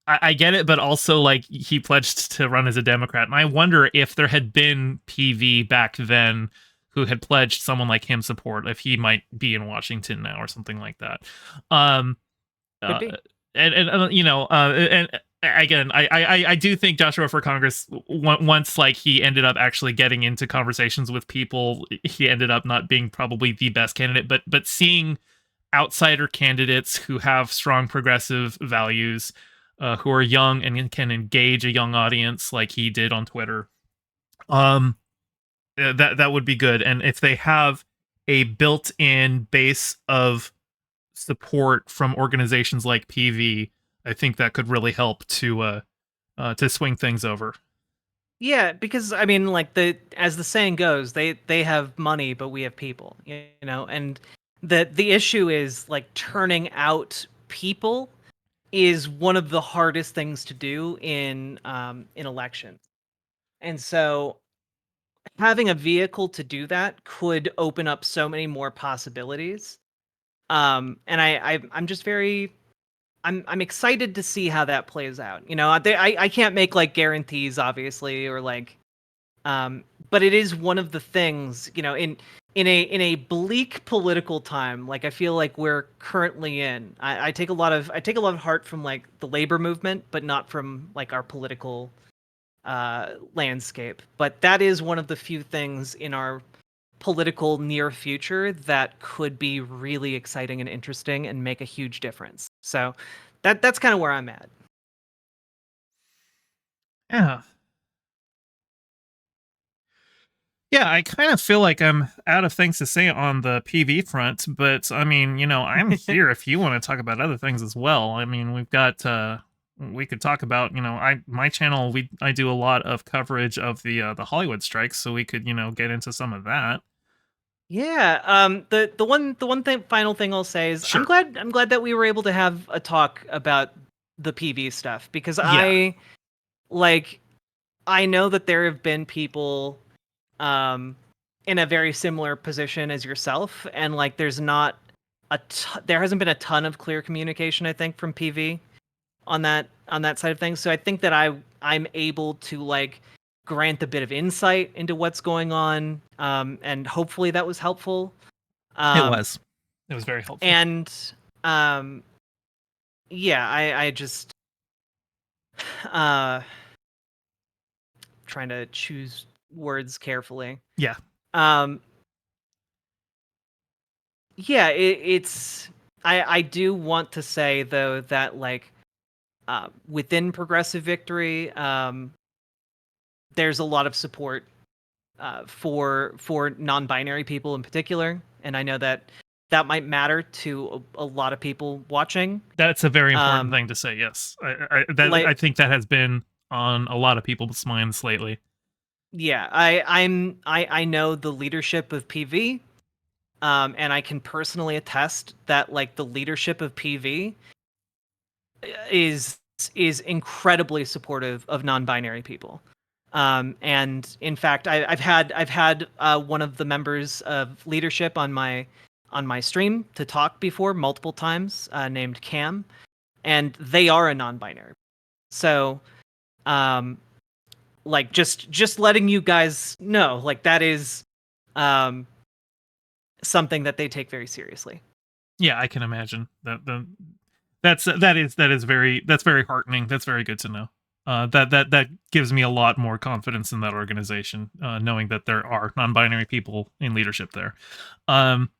I get it, but also like he pledged to run as a Democrat, and I wonder if there had been PV back then who had pledged someone like him support, if he might be in Washington now or something like that. Um, could uh, be. and again, I do think Joshua for Congress, once like he ended up actually getting into conversations with people, he ended up not being probably the best candidate, but seeing outsider candidates who have strong progressive values, who are young and can engage a young audience like he did on Twitter, um, that would be good. And if they have a built-in base of support from organizations like PV, I think that could really help to swing things over. Yeah, because I mean, like as the saying goes, they have money, but we have people, and the issue is like turning out people is one of the hardest things to do in elections. And so having a vehicle to do that could open up so many more possibilities. And I'm just very I'm excited to see how that plays out. You know, I can't make like guarantees, obviously, or like, but it is one of the things, you know, in a bleak political time, like I feel like we're currently in. I take a lot of heart from like the labor movement, but not from like our political landscape. But that is one of the few things in our political near future that could be really exciting and interesting and make a huge difference. So that's kind of where I'm at. Yeah. Yeah, I kind of feel like I'm out of things to say on the PV front, but I mean, I'm here if you want to talk about other things as well. I mean, we've got we could talk about, my channel, I do a lot of coverage of the Hollywood strikes, so we could, get into some of that. Yeah. The one thing final thing I'll say is Sure. I'm glad that we were able to have a talk about the PV stuff because Yeah. like I know that there have been people um in a very similar position as yourself, and like there hasn't been a ton of clear communication, I think, from PV on that side of things. So I think that I'm able to like grant a bit of insight into what's going on, and hopefully that was helpful. It Um, was. It was very helpful. and um, yeah, I just uh trying to choose words carefully. Yeah. Um, yeah, it's I do want to say though that like within Progressive Victory, there's a lot of support for non-binary people in particular, and I know that that might matter to a lot of people watching. That's a very important Um, thing to say. Yes. I like think that has been on a lot of people's minds lately. yeah, I know the leadership of PV, and I can personally attest that like the leadership of PV is is incredibly supportive of non-binary people. And in fact, I've had one of the members of leadership on my stream to talk before multiple times, named Cam, and they are a non-binary. So, um, like just letting you guys know, like that is um, something that they take very seriously. Yeah, I can imagine that's very heartening. That's very good to know. That gives me a lot more confidence in that organization, knowing that there are non-binary people in leadership there. Um,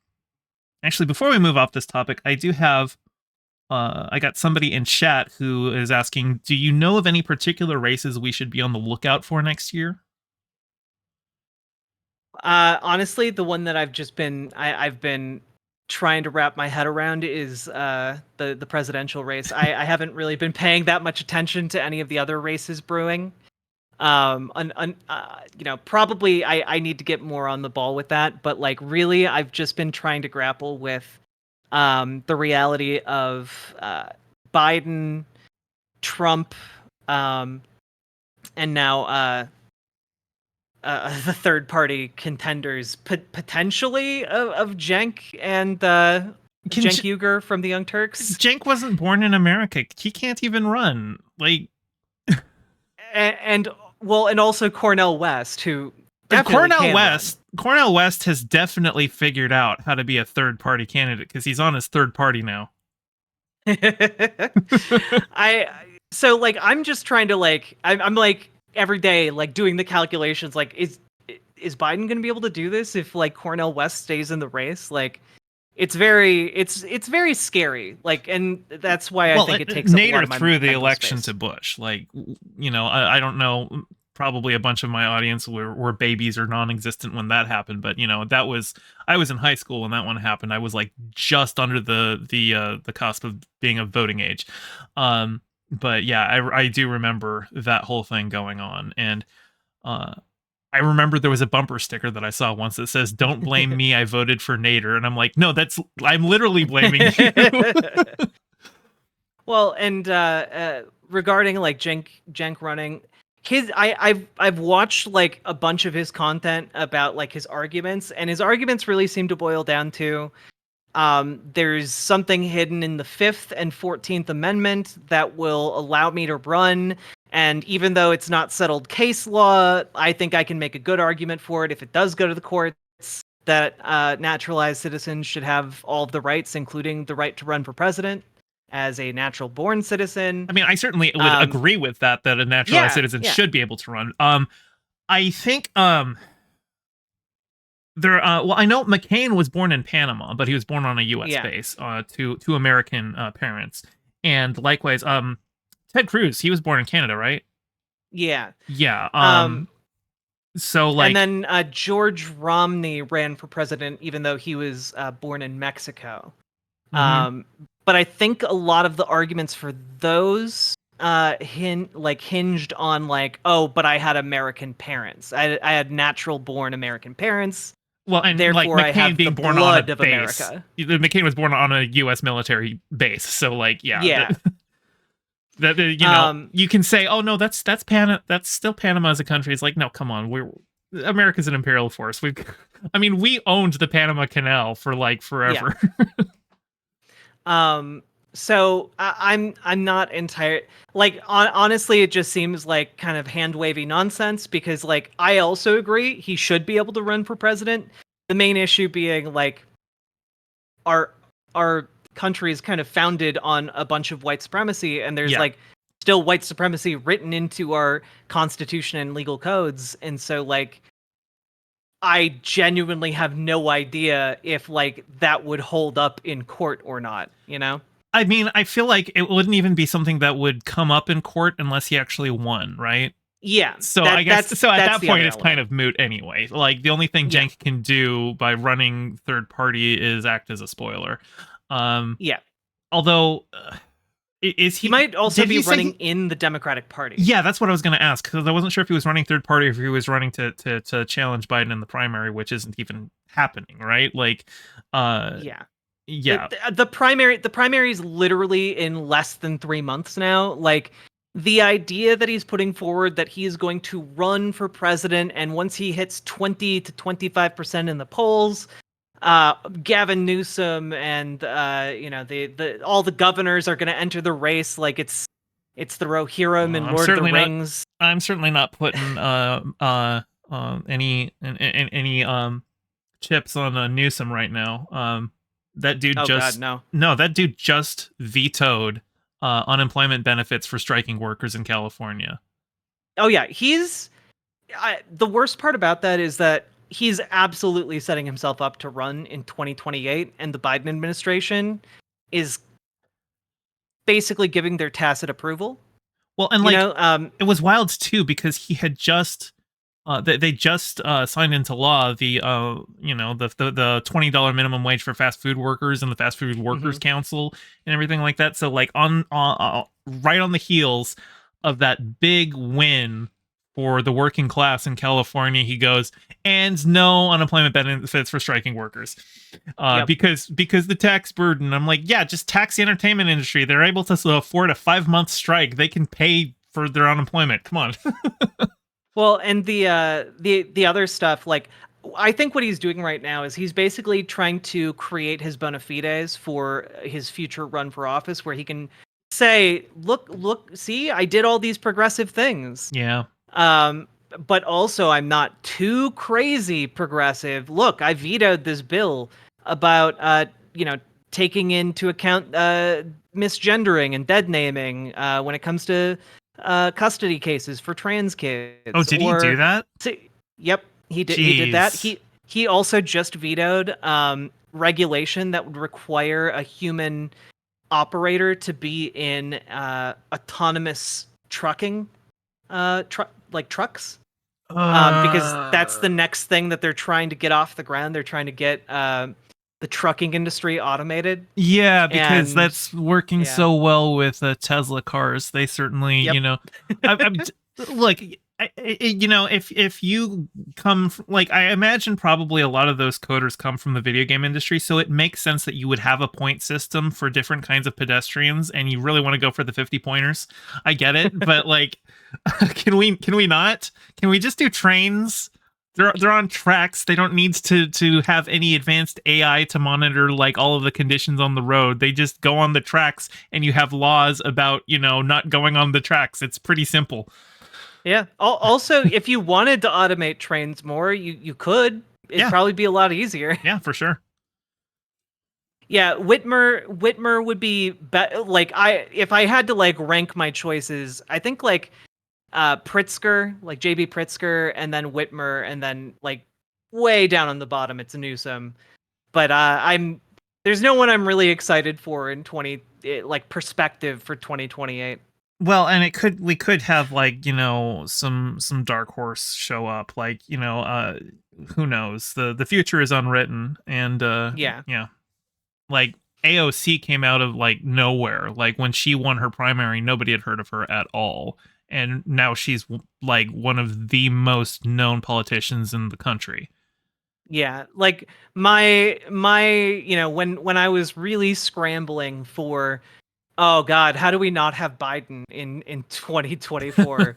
Actually, before we move off this topic, I do have I got somebody in chat who is asking, do you know of any particular races we should be on the lookout for next year? Honestly, the one that I've been trying to wrap my head around is the presidential race. I haven't really been paying that much attention to any of the other races brewing. You know, probably I need to get more on the ball with that. But like, really, I've just been trying to grapple with the reality of Biden, Trump, and now the third party contenders potentially of Jenk and Jenk Uger from the Young Turks. Jenk wasn't born in America. He can't even run. Like, and well, and also Cornell West, who definitely can run. Cornell West has definitely figured out how to be a third party candidate because he's on his third party now. I so like I'm just trying to like I'm like every day like doing the calculations like is Biden going to be able to do this if like Cornell West stays in the race? Like it's very scary. Like, and that's why I think it takes up a lot Nader of my threw the mental election space. to Bush. Like, I don't know. Probably a bunch of my audience were babies or non-existent when that happened, but I was in high school when that one happened. I was like just under the cusp of being of voting age. But yeah, I do remember that whole thing going on, and uh, I remember there was a bumper sticker that I saw once that says, "Don't blame me, I voted for Nader," and I'm like, no, I'm literally blaming you. Well, and regarding like Jenk running, I've watched like a bunch of his content about like his arguments, and his arguments really seem to boil down to there's something hidden in the Fifth and 14th Amendment that will allow me to run. And even though it's not settled case law, I think I can make a good argument for it if it does go to the courts that naturalized citizens should have all of the rights, including the right to run for president as a natural born citizen. I mean, I certainly would Um, agree with that, that a naturalized yeah, citizen yeah, should be able to run. I think there well, I know McCain was born in Panama, but he was born on a US yeah, base to American parents. And likewise, Ted Cruz, he was born in Canada, right? yeah. Yeah. Um, So and like, then George Romney ran for president, even though he was born in Mexico. mhm. Um, but I think a lot of the arguments for those hinged on like, oh, but I had American parents. I had natural born American parents. Well, and like Therefore, I McCain have the being born on a blood of base, America. McCain was born on a U.S. military base. So like, yeah, Yeah. that you know, Um, you can say, oh no, that's still Panama as a country. It's like, no, come on, we're America's an imperial force. I mean, we owned the Panama Canal for like yeah. forever. So I'm not entirely like honestly, it just seems like kind of hand wavy nonsense because like I also agree he should be able to run for president. The main issue being like our our country is kind of founded on a bunch of white supremacy, and there's Yeah, like still white supremacy written into our constitution and legal codes, and so like I genuinely have no idea if like that would hold up in court or not, you know? I mean, I feel like it wouldn't even be something that would come up in court unless he actually won, right? Yeah, So I guess so at that's that the point other it's kind element. of moot anyway. Like the only thing Yeah, Jenk can do by running third party is act as a spoiler. Um yeah. although is He he might also did be he say running he in the Democratic Party. Yeah, that's what I was going to ask because I wasn't sure if he was running third party or if he was running to challenge Biden in the primary, which isn't even happening, right? Like uh Yeah. yeah. The primary is literally in less than 3 months now. Like the idea that he's putting forward that he is going to run for president, and once he hits 20 to 25% in the polls, Gavin Newsom and the all the governors are going to enter the race like it's the Rohirrim Well, in Lord of the Rings. I'm certainly not putting any chips on Newsom right now. That dude Oh God, just no. no, that dude just vetoed unemployment benefits for striking workers in California. Oh yeah, the worst part about that is that he's absolutely setting himself up to run in 2028, and the Biden administration is basically giving their tacit approval. Well, and You like know, it was wild too because he had just they just signed into law the the $20 minimum wage for fast food workers and the fast food workers mhm. council and everything like that. So like on right on the heels of that big win for the working class in California, he goes, and no unemployment benefits for striking workers, Yep. because the tax burden. I'm like, yeah, just tax the entertainment industry. They're able to afford a 5 month strike. They can pay for their unemployment. Come on. Well, and the other stuff, like I think what he's doing right now is he's basically trying to create his bona fides for his future run for office, where he can say, "Look, see, I did all these progressive things." Yeah. Um, but also, I'm not too crazy progressive. Look, I vetoed this bill about taking into account misgendering and dead naming when it comes to custody cases for trans Oh, kids. did he do Or, that? yep, he did that. Jeez. He also just vetoed regulation that would require a human operator to be in autonomous trucking trucks, because that's the Uh, next thing that they're trying to get off the ground. They're trying to get the trucking industry automated. yeah, because And that's working yeah, so well with Tesla cars. They certainly, yep. look. if you come like, I imagine probably a lot of those coders come from the video game industry, so it makes sense that you would have a point system for different kinds of pedestrians, and you really want to go for the 50 pointers. I get it, but like, can we not? Can we just do trains? They're on tracks. They don't need to have any advanced AI to monitor like all of the conditions on the road. They just go on the tracks, and you have laws about not going on the tracks. It's pretty simple. Yeah. Also, if you wanted to automate trains more, you could. It'd probably be a lot easier. Yeah, for sure. Yeah, Whitmer would be like, if I had to like rank my choices, I think like Pritzker, like JB Pritzker, and then Whitmer, and then like way down on the bottom it's Newsom. But there's no one I'm really excited for in like perspective for 2028. Well, and we could have like, some dark horse show up, like, who knows? The future is unwritten, and Yeah. like AOC came out of like nowhere. Like when she won her primary, nobody had heard of her at all. And now she's like one of the most known politicians in the country. Yeah, like my when I was really scrambling for, oh God, how do we not have Biden in 2024?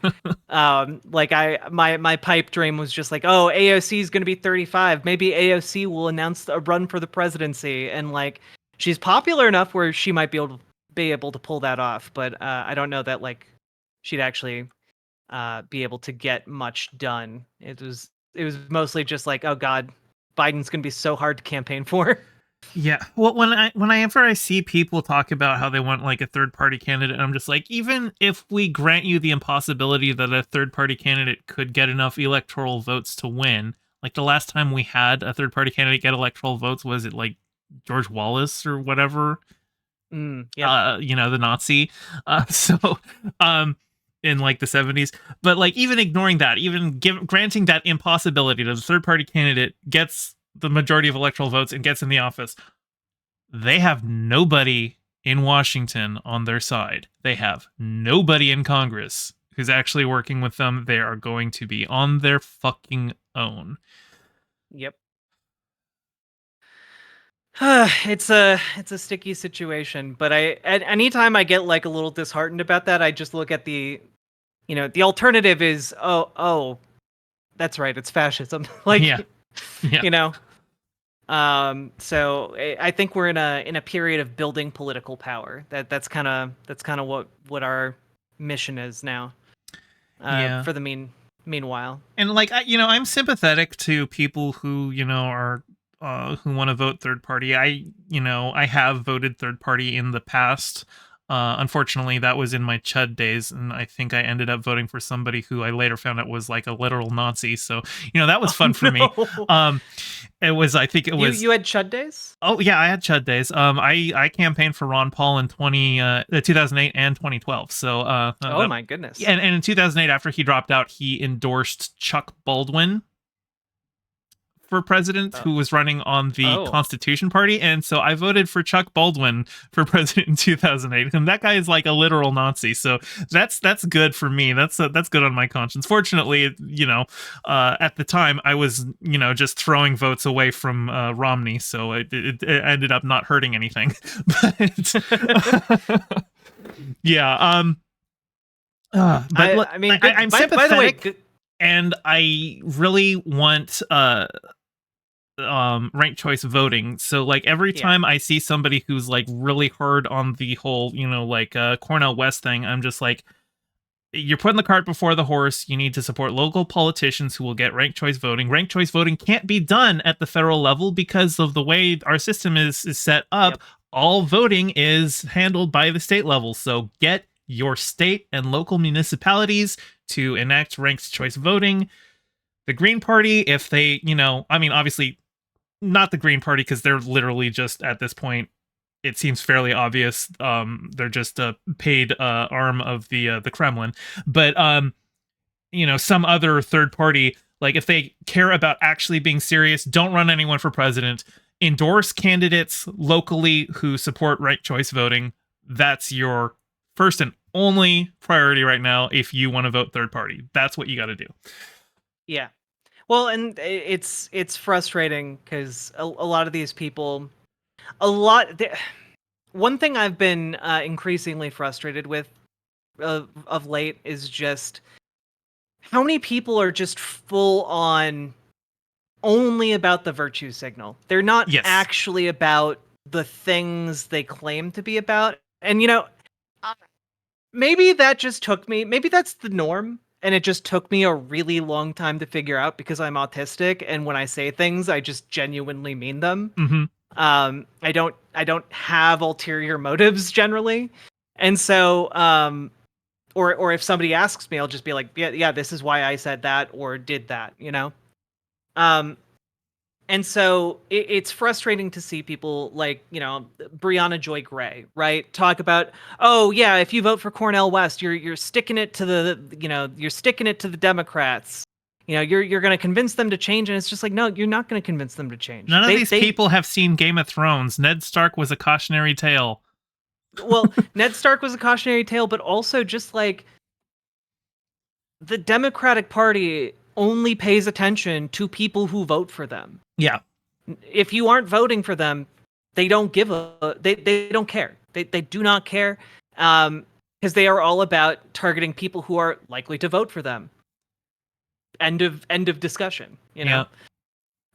Like my pipe dream was just like, oh, AOC is going to be 35. Maybe AOC will announce a run for the presidency, and like she's popular enough where she might be able to pull that off. But I don't know that like she'd actually be able to get much done. It was mostly just like, oh God, Biden's going to be so hard to campaign for. Yeah. Well, whenever I see people talk about how they want like a third party candidate, I'm just like, even if we grant you the impossibility that a third party candidate could get enough electoral votes to win, like the last time we had a third party candidate get electoral votes, was it like George Wallace or whatever? Yeah. The Nazi. In like the 70s. But like, even ignoring that, even granting that impossibility that the third party candidate gets the majority of electoral votes and gets in the office, they have nobody in Washington on their side. They have nobody in Congress who's actually working with them. They are going to be on their fucking own. Yep. It's a sticky situation, but anytime I get like a little disheartened about that, I just look at the alternative is, oh, that's right, it's fascism. Like, yeah. So I think we're in a period of building political power. That's kind of what our mission is now. For the meanwhile. And like, I'm sympathetic to people who are who want to vote third party. I have voted third party in the past. Unfortunately, that was in my Chud days, and I think I ended up voting for somebody who I later found out was like a literal Nazi. So, that was fun for me. I think it was. You had Chud days? Oh yeah, I had Chud days. I campaigned for Ron Paul in 2008 and 2012. So, oh my goodness. And in 2008, after he dropped out, he endorsed Chuck Baldwin for president, who was running on the Constitution Party, and so I voted for Chuck Baldwin for president in 2008. And that guy is like a literal Nazi, so that's good for me. That's good on my conscience. Fortunately, at the time I was just throwing votes away from Romney, so it ended up not hurting anything. But yeah, but I mean, I'm sympathetic. By the way, and I really want ranked choice voting. So like every time I see somebody who's like really hard on the whole Cornel West thing, I'm just like, you're putting the cart before the horse. You need to support local politicians who will get ranked choice voting. Ranked choice voting can't be done at the federal level because of the way our system is set up. Yep. All voting is handled by the state level. So get your state and local municipalities to enact ranked choice voting. The Green Party, if they, obviously not the Green Party, because they're literally just, at this point, it seems fairly obvious, they're just a paid arm of the Kremlin. But, some other third party, like if they care about actually being serious, don't run anyone for president, endorse candidates locally who support ranked choice voting. That's your first and only priority right now if you want to vote third party. That's what you got to do. Yeah. Well, and it's frustrating because a lot of these people, a lot. One thing I've been increasingly frustrated with of late is just how many people are just full on only about the virtue signal. They're not Yes. actually about the things they claim to be about. And uh, maybe that just took me. Maybe that's the norm. And it just took me a really long time to figure out because I'm autistic, and when I say things, I just genuinely mean them. Mm-hmm. I don't have ulterior motives generally, and so or if somebody asks me, I'll just be like, yeah, this is why I said that or did that, um, and so it's frustrating to see people like Brianna Joy Gray, right, talk about, oh yeah, if you vote for Cornel West, you're sticking it to you're sticking it to the Democrats. You're going to convince them to change, and it's just like, no, you're not going to convince them to change. None of these They people have seen Game of Thrones. Ned Stark was a cautionary tale. Well, Ned Stark was a cautionary tale, but also just like the Democratic Party only pays attention to people who vote for them. Yeah. If you aren't voting for them, they don't they don't care. They do not care, because they are all about targeting people who are likely to vote for them. End of discussion. Yeah.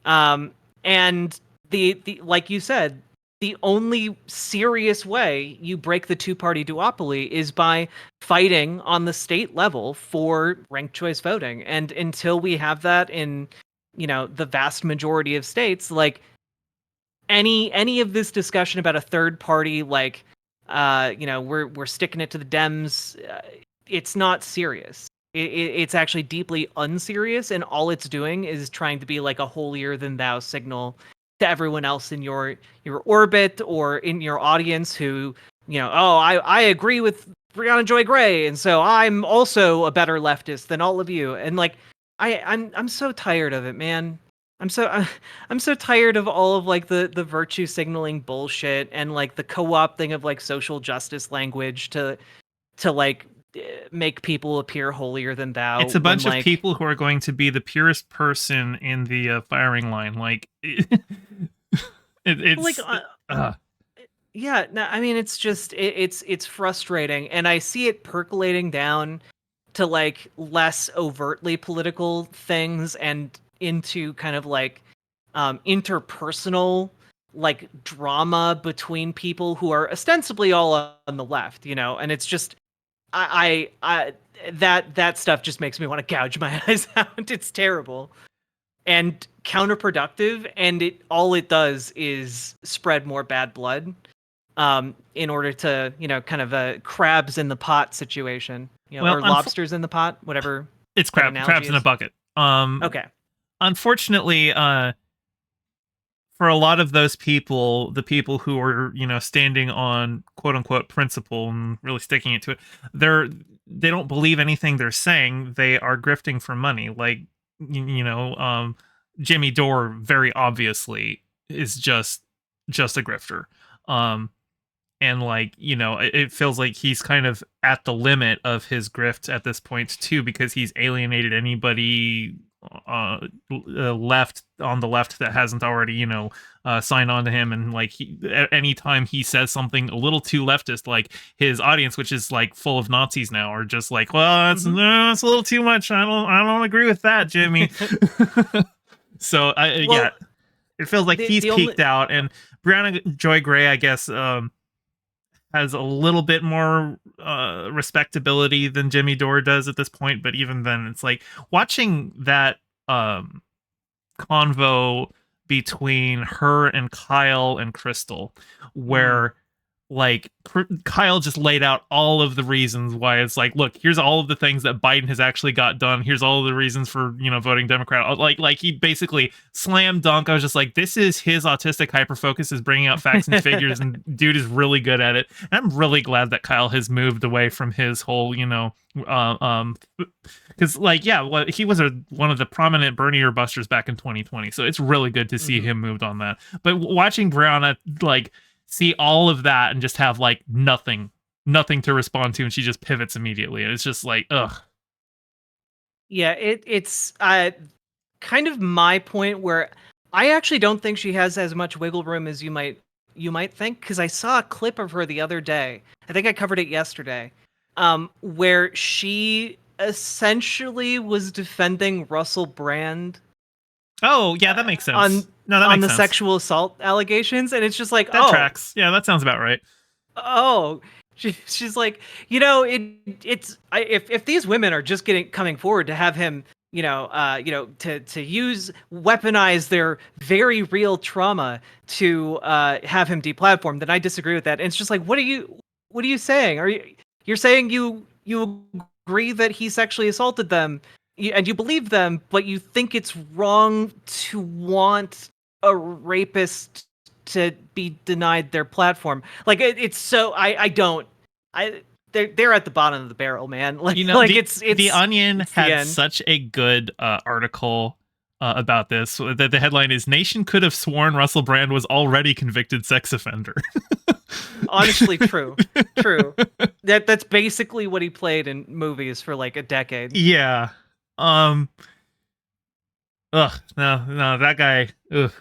And the like you said, the only serious way you break the two-party duopoly is by fighting on the state level for ranked choice voting. And until we have that in, the vast majority of states, like any of this discussion about a third party, like, we're sticking it to the Dems, it's not serious. It's actually deeply unserious, and all it's doing is trying to be like a holier than thou signal to everyone else in your orbit or in your audience who, oh, I agree with Brianna Joy Gray, and so I'm also a better leftist than all of you. And like, I'm so tired of it, man. I'm so tired of all of like the virtue signaling bullshit and like the co-opting of like social justice language to like make people appear holier than thou. It's a bunch when, of like, people who are going to be the purest person in the firing line. Like, like yeah, no, I mean, it's just it's frustrating, and I see it percolating down to like less overtly political things and into kind of like interpersonal like drama between people who are ostensibly all on the left, and it's just I that stuff just makes me want to gouge my eyes out. It's terrible and counterproductive, and all it does is spread more bad blood, in order to, kind of a crabs in the pot situation, well, or lobsters in the pot, whatever it's that analogy crabs in a is. bucket. Okay. Unfortunately, for a lot of those people, the people who are, standing on quote unquote principle and really sticking it to it, they don't believe anything they're saying. They are grifting for money. Like, Jimmy Dore very obviously is just a grifter. And like, it feels like he's kind of at the limit of his grift at this point too, because he's alienated anybody left on the left that hasn't already, signed on to him. And like, anytime he says something a little too leftist, like his audience, which is like full of Nazis now, are just like, well, that's a little too much. I don't agree with that, Jimmy. So yeah, it feels like he's peaked out. And Brianna Joy Gray, I guess, has a little bit more respectability than Jimmy Dore does at this point, but even then, it's like watching that convo between her and Kyle and Crystal, where like Kyle just laid out all of the reasons why it's like, look, here's all of the things that Biden has actually got done. Here's all of the reasons for, voting Democrat. Like he basically slam dunk. I was just like, this is his autistic hyperfocus is bringing out facts and figures, and dude is really good at it. And I'm really glad that Kyle has moved away from his whole, because like, yeah, well, he was one of the prominent Bernier busters back in 2020. So it's really good to see him moved on that. But watching Brianna like see all of that and just have like nothing nothing to respond to, and she just pivots immediately. And it's just like, ugh. Yeah, it's kind of my point where I actually don't think she has as much wiggle room as you might think, because I saw a clip of her the other day. I think I covered it yesterday, where she essentially was defending Russell Brand Oh, yeah, that makes on sense. No, that on makes the sense. sexual assault allegations, and it's just like, That tracks. Yeah, that sounds about right. oh, she's like, if these women are just coming forward to have him, to use weaponize their very real trauma to have him deplatformed, then I disagree with that. And it's just like, what are you saying? You're saying you agree that he sexually assaulted them, and you believe them, but you think it's wrong to want a rapist to be denied their platform. Like it's so I don't I they're at the bottom of the barrel, man. Like You know, like the Onion it's the had end. such a good article about this. That the headline is "Nation could have sworn Russell Brand was already convicted sex offender." Honestly, true. That's basically what he played in movies for like a decade. Yeah. Um. Ugh. No. That guy. Ugh.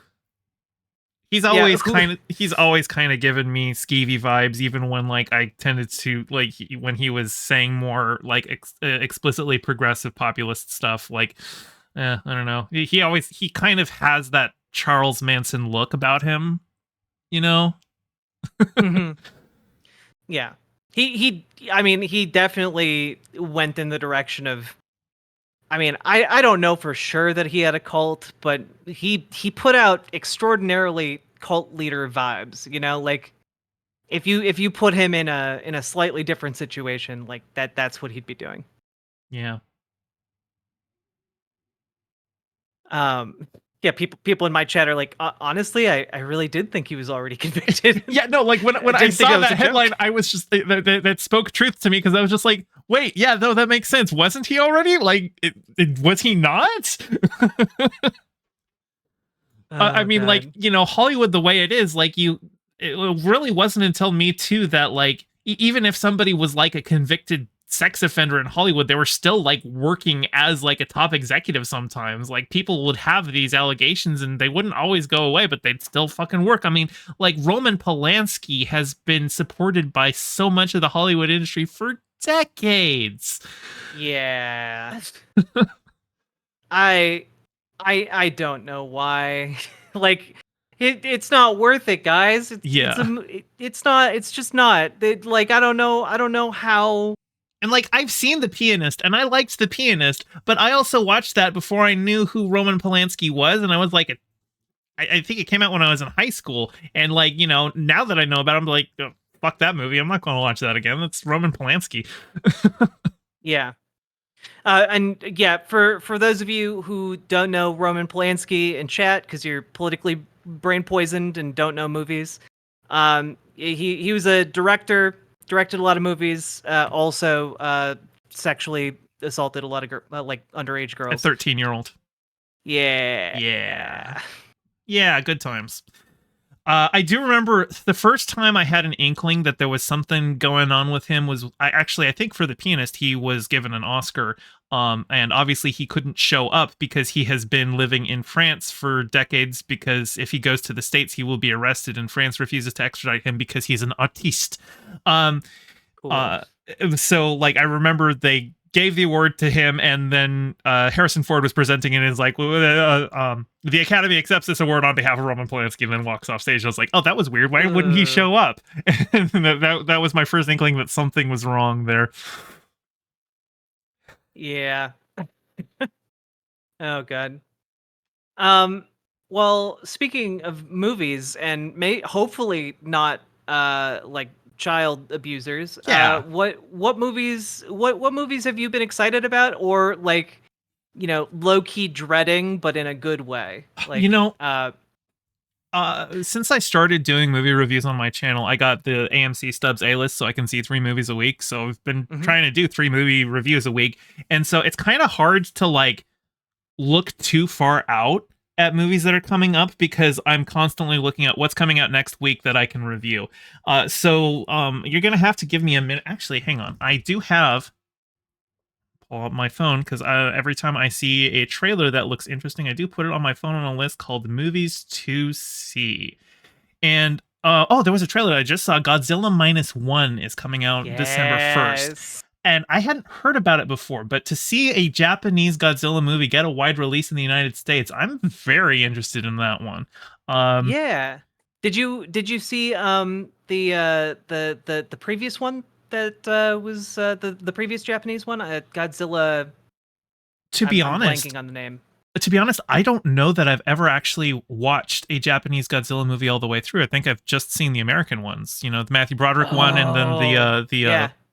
Yeah, who? He's always kind of given me skeevy vibes, even when like I tended to like when he was saying more like explicitly progressive populist stuff. Like, I don't know. He kind of has that Charles Manson look about him, you know. Mhm. Yeah, he. I mean, he definitely went in the direction of. I mean, I don't know for sure that he had a cult, but he put out extraordinarily cult leader vibes. Like if you put him in a slightly different situation, like that's what he'd be doing. Yeah. Yeah, people in my chat are like, honestly, I really did think he was already convicted. Yeah, no, like I when I didn't think saw it was that a headline, joke. I was just that spoke truth to me, because I was just like, wait, yeah, no, that makes sense. Wasn't he already? Like, was he not? I Oh mean, like, god. Hollywood the way it is, like it really wasn't until Me Too that like even if somebody was like a convicted sex offender in Hollywood, they were still like working as like a top executive sometimes. Like people would have these allegations and they wouldn't always go away, but they'd still fucking work. I mean, like Roman Polanski has been supported by so much of the Hollywood industry for decades. Yeah. I I don't know why. Like it's not worth it, guys. Yeah. It's just not. Like I don't know how. And like I've seen The Pianist and I liked The Pianist, but I also watched that before I knew who Roman Polanski was, and I was like, I think it came out when I was in high school, and like now that I know about it, I'm like, oh, fuck that movie, I'm not going to watch that again. That's Roman Polanski. Yeah. And yeah, for those of you who don't know Roman Polanski in chat because you're politically brain poisoned and don't know movies, he was a director, directed a lot of movies, also sexually assaulted a lot of like underage A girls. 13-year-old. Yeah. Yeah. Yeah, good times. I do remember the first time I had an inkling that there was something going on with him was I think for The Pianist he was given an Oscar, and obviously he couldn't show up because he has been living in France for decades, because if he goes to the States he will be arrested and France refuses to extradite him because he's an autiste. Um, Cool. uh, so like I remember they gave the award to him, and then Harrison Ford was presenting it and is like, the Academy accepts this award on behalf of Roman Polanski, and then walks off stage. I was like, oh, that was weird. Why wouldn't he Uh, show up? And that was my first inkling that something was wrong there. yeah. Oh god. Um. Well, speaking of movies, and hopefully not like child abusers. Yeah. What movies what movies have you been excited about, or like low key dreading, but in a good way? You Like know, since I started doing movie reviews on my channel, I got the AMC Stubs A list so I can see 3 movies a week. So I've been mhm. trying to do 3 movie reviews a week. And so it's kind of hard to like look too far out at movies that are coming up because I'm constantly looking at what's coming out next week that I can review. So you're gonna have to give me a minute. Actually, hang on. I do have pull up my phone because every time I see a trailer that looks interesting, I do put it on my phone on a list called movies to see. And oh, there was a trailer I just saw. Godzilla minus one is coming out December 1st. Yes. And I hadn't heard about it before, but to see a Japanese Godzilla movie get a wide release in the United States, I'm very interested in that one. Um, Yeah. Did you see the previous one that was the previous Japanese one? Godzilla. to be I'm honest, blanking on the name. I don't know that I've ever actually watched a Japanese Godzilla movie all the way through. I think I've just seen the American ones, you know, the Matthew Broderick one, and then Oh, yeah,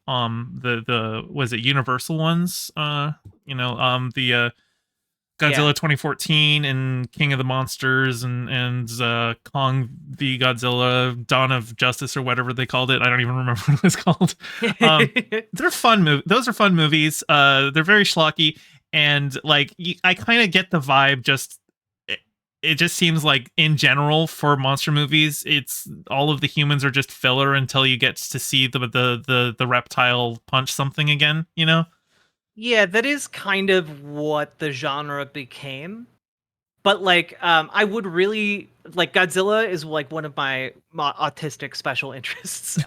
the was it Universal ones? The yeah. Godzilla 2014 and King of the Monsters and Kong v Godzilla Dawn of Justice or whatever they called it. I don't even remember what it was called. Um, they're fun those are fun movies. They're very schlocky, and like I kind of get the vibe. It just seems like in general for monster movies, it's all of the humans are just filler until you get to see the reptile punch something again. You know? Yeah, that is kind of what the genre became. But like, I would really like Godzilla is like one of my autistic special interests.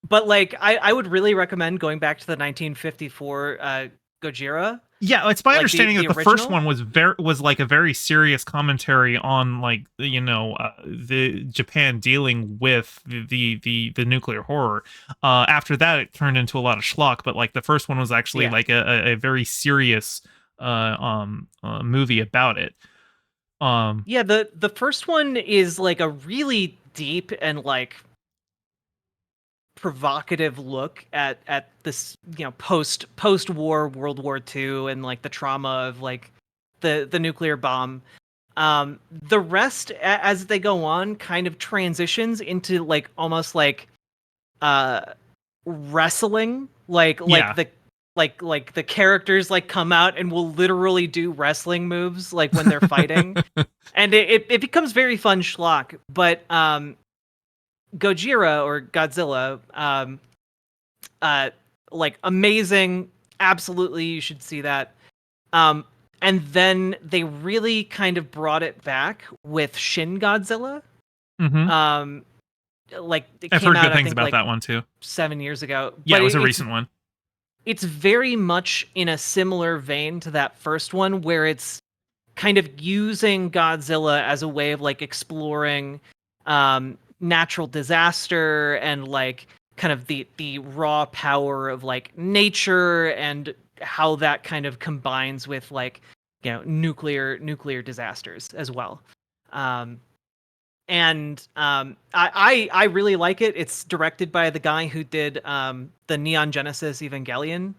But like, I would really recommend going back to the 1954 Gojira, Yeah, it's my like understanding the that the first original. one was like a very serious commentary on like the Japan dealing with the nuclear horror. After that, it turned into a lot of schlock, but like the first one was actually Yeah, like a very serious movie about it. Um, yeah. The first one is like a really deep and like provocative look at this, post war World War II and like the trauma of like the nuclear bomb. The rest, as they go on, kind of transitions into like almost like uh wrestling, like yeah, the like the characters like come out and will literally do wrestling moves like when they're fighting, and it becomes very fun schlock. But Gojira or Godzilla, uh like amazing, absolutely you should see that. um and then they really kind of brought it back with Shin Godzilla. hmm um like it I've came heard out good I things think about like that one too. 7 years ago, Yeah, but it was a it's recent one. it's very much in a similar vein to that first one, where it's kind of using Godzilla as a way of like exploring natural disaster and like kind of the raw power of like nature, and how that kind of combines with like, nuclear disasters as well. um I really like it. It's directed by the guy who did the Neon Genesis Evangelion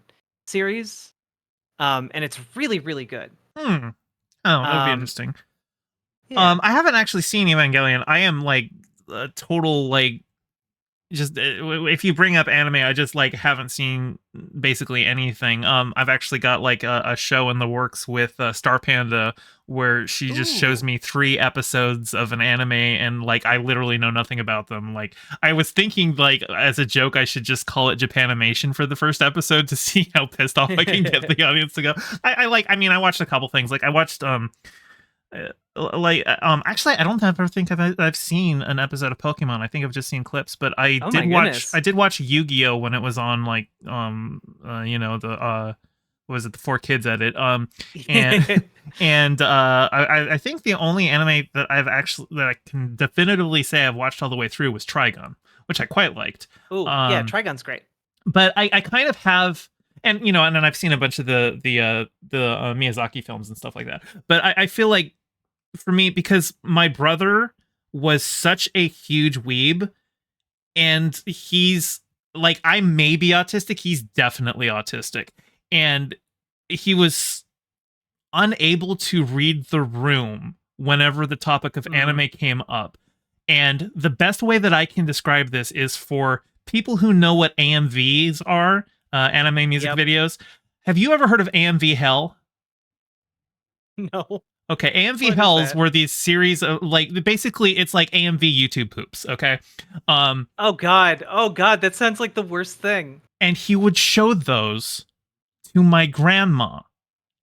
series, and it's really really good. Hmm. Oh, that would be um interesting. yeah. I haven't actually seen Evangelion. I am like a total like just if you bring up anime, I just like haven't seen basically anything. I've actually got like a show in the works with Star Panda where she just shows Ooh. me 3 episodes of an anime, and like I literally know nothing about them. Like I was thinking like as a joke I should just call it Japanimation for the first episode to see how pissed off I can get the audience to go. I mean I watched a couple things. Like I watched actually I don't ever think I've seen an episode of Pokemon. I think I've just seen clips, but Oh my I goodness. did watch Yu-Gi-Oh when it was on like the what was it, the 4 Kids edit, and and I think the only anime that I can definitively say I've watched all the way through was Trigun, which I quite liked. Oh yeah, um Trigon's great. but I kind of have, and and then I've seen a bunch of the Miyazaki films and stuff like that, but I feel like for me, because my brother was such a huge weeb, and he's like, I may be autistic, he's definitely autistic, and he was unable to read the room whenever the topic of Mhm. anime came up. And the best way that I can describe this is for people who know what AMVs are, anime music Yep. videos. Have you ever heard of AMV Hell? No. Okay, AMV What is Hells that? were these series of like basically it's like AMV YouTube poops, okay? Um Oh god. Oh god, that sounds like the worst thing. and he would show those to my grandma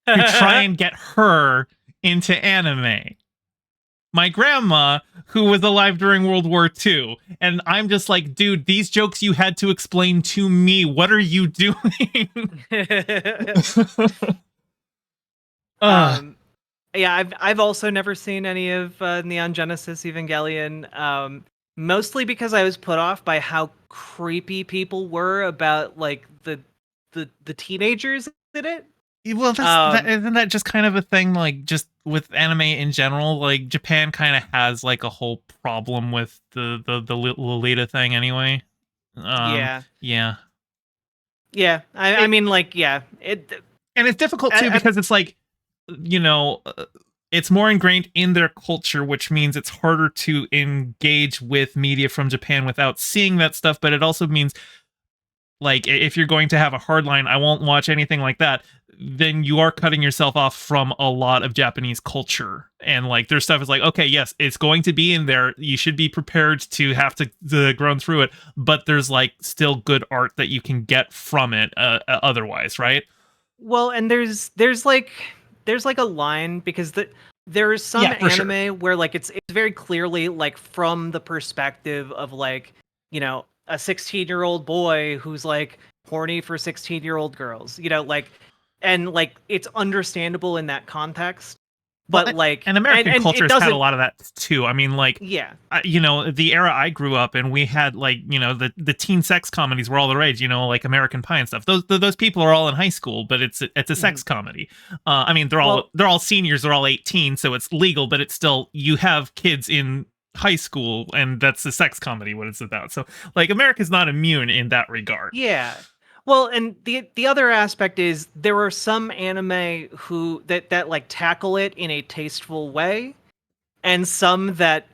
to try and get her into anime. My grandma, who was alive during World War II. And I'm just like, dude, these jokes you had to explain to me. What are you doing? uh, um yeah, I've also never seen any of Neon Genesis Evangelion. Mostly because I was put off by how creepy people were about like the teenagers in it. well, Um isn't that just kind of a thing, like just with anime in general? Like Japan kind of has like a whole problem with the Lolita thing anyway. yeah. Yeah. Yeah. I It mean like yeah, it and it's difficult too at, because it's like, you know, it's more ingrained in their culture, which means it's harder to engage with media from Japan without seeing that stuff. But it also means, like, if you're going to have a hard line, I won't watch anything like that, then you are cutting yourself off from a lot of Japanese culture. And like their stuff is like, okay, yes, it's going to be in there. You should be prepared to have to groan through it, but there's like still good art that you can get from it otherwise, right? well, and there's like a line because there's some Yeah, for sure. anime where like it's very clearly like from the perspective of like, you know, a 16-year-old boy who's like horny for 16-year-old girls, you know, like and like it's understandable in that context, Well, but like and American and culture it has had a doesn't lot of that too. I mean, like, yeah. you know, the era I grew up in, we had like, you know, the teen sex comedies were all the rage. You know, like American Pie and stuff. Those people are all in high school, but it's a sex Mhm. comedy. I mean, Well, they're all seniors. They're all 18, so it's legal, but it's still you have kids in high school, and that's a sex comedy. What it's about. So, like, America's not immune in that regard. yeah. Well, and the other aspect is there are some anime who that like tackle it in a tasteful way, and some that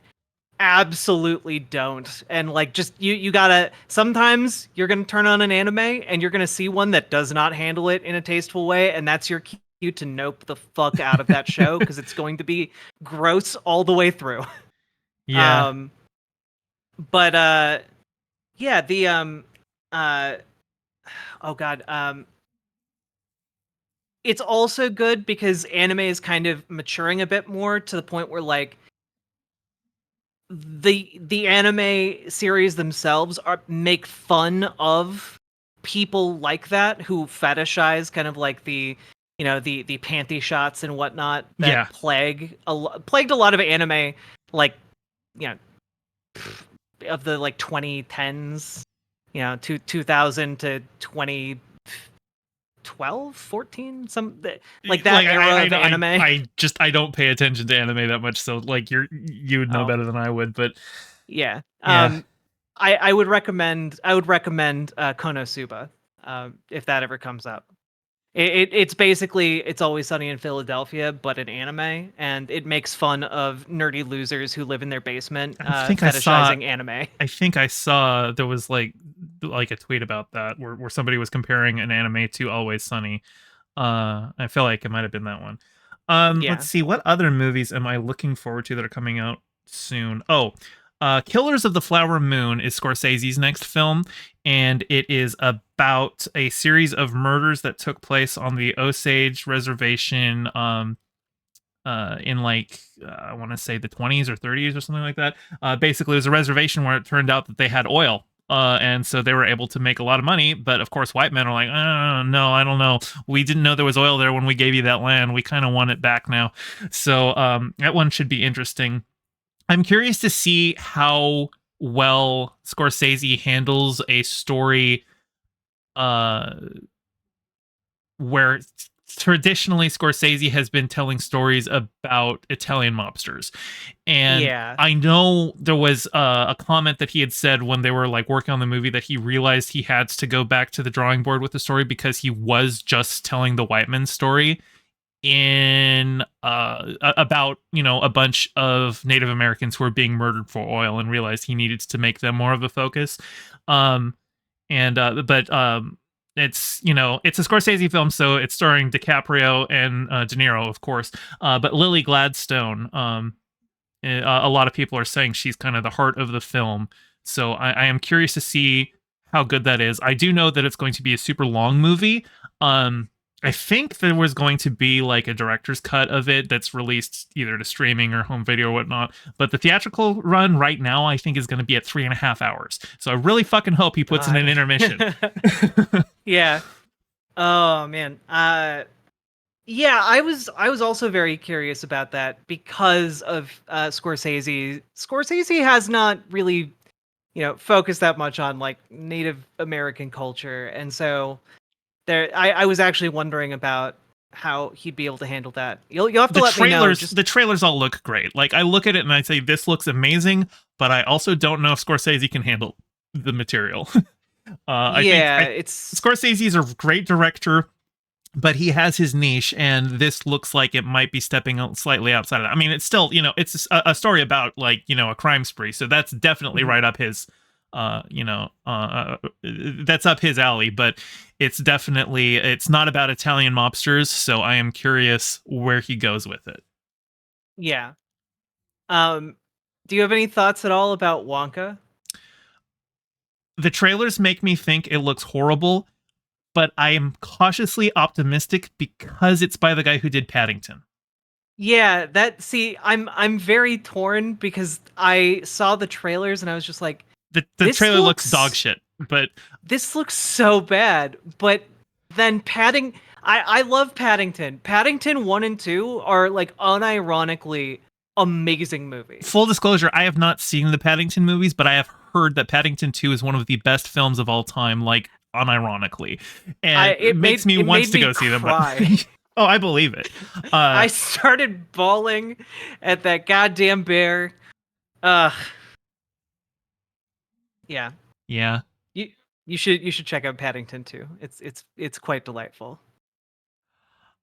absolutely don't. And like just you gotta sometimes you're gonna turn on an anime and you're gonna see one that does not handle it in a tasteful way, and that's your cue to nope the fuck out of that show because it's going to be gross all the way through. Yeah. Um, but yeah, the uh oh god it's also good because anime is kind of maturing a bit more to the point where like the anime series themselves are make fun of people like that who fetishize kind of like the you know the panty shots and whatnot that Yeah. plagued a lot of anime like you know of the like 2010s, you know, 2000 to 2012, 14, some like that Like era of anime. I just I don't pay attention to anime that much, so like you would know Oh, better than I would, but yeah. yeah. I would recommend Konosuba if that ever comes up. It's basically It's Always Sunny in Philadelphia, but an anime, and it makes fun of nerdy losers who live in their basement, fetishizing anime. I think I saw there was like a tweet about that where somebody was comparing an anime to Always Sunny. I feel like it might have been that one. Let's Yeah, see, what other movies am I looking forward to that are coming out soon? Oh, Killers of the Flower Moon is Scorsese's next film, and it is about a series of murders that took place on the Osage Reservation, in like I want to say the 20s or 30s or something like that. Basically, it was a reservation where it turned out that they had oil. And so they were able to make a lot of money, but of course, white men are like, no, I don't know. We didn't know there was oil there when we gave you that land. We kind of want it back now. So that one should be interesting. I'm curious to see how well Scorsese handles a story uh, where traditionally Scorsese has been telling stories about Italian mobsters. And yeah. I know there was a comment that he had said when they were like working on the movie that he realized he had to go back to the drawing board with the story because he was just telling the white man's story in about, you know, a bunch of Native Americans who were being murdered for oil, and realized he needed to make them more of a focus. um and but it's it's a Scorsese film, so it's starring DiCaprio and De Niro, of course. But Lily Gladstone, a lot of people are saying she's kind of the heart of the film. So I am curious to see how good that is. I do know that it's going to be a super long movie. I think there was going to be like a director's cut of it that's released either to streaming or home video or whatnot. But the theatrical run right now, I think, is going to be at 3.5 hours. So I really fucking hope he puts in an God. intermission. Yeah. Oh man. Yeah, I was also very curious about that because of Scorsese. Scorsese has not really, focused that much on like Native American culture, and so I was actually wondering about how he'd be able to handle that. You'll have to let me know. Just The trailers all look great. Like I look at it and I say this looks amazing, but I also don't know if Scorsese can handle the material. yeah, it's Scorsese's a great director, but he has his niche, and this looks like it might be stepping slightly outside of that. I mean, it's still, it's a story about like, a crime spree, so that's definitely Mhm. right up his, that's up his alley. But it's not about Italian mobsters, so I am curious where he goes with it. Yeah. Um, do you have any thoughts at all about Wonka? The trailers make me think it looks horrible, but I am cautiously optimistic because it's by the guy who did Paddington. Yeah, I'm very torn because I saw the trailers and I was just like, The this trailer looks dog looks shit, but this looks so bad. But then I love Paddington. Paddington 1 and 2 are like unironically amazing movies. full disclosure, I have not seen the Paddington movies, but I have heard that Paddington 2 is one of the best films of all time, like unironically. And it makes me it want made to me go see them. cry. Oh, I believe it. I started bawling at that goddamn bear. Ugh. Yeah. Yeah. You you should check out Paddington too. It's quite delightful.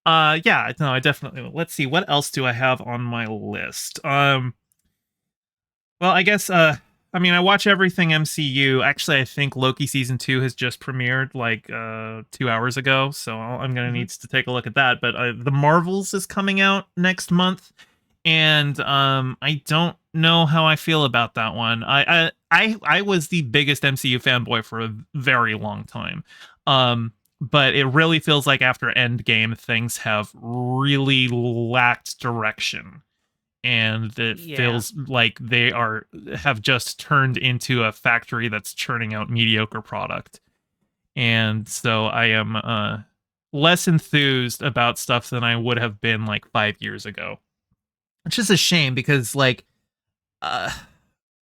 Yeah, no, I definitely will. Let's see, what else do I have on my list? Well, I guess I mean, I watch everything MCU. Actually, I think Loki season 2 has just premiered like 2 hours ago, so I'm going to Mhm. need to take a look at that. But The Marvels is coming out next month, and I don't know how I feel about that one. I was the biggest MCU fanboy for a very long time. But it really feels like after Endgame things have really lacked direction, and it Yeah. feels like they have just turned into a factory that's churning out mediocre product. And so I am less enthused about stuff than I would have been like 5 years ago, which is a shame because like uh,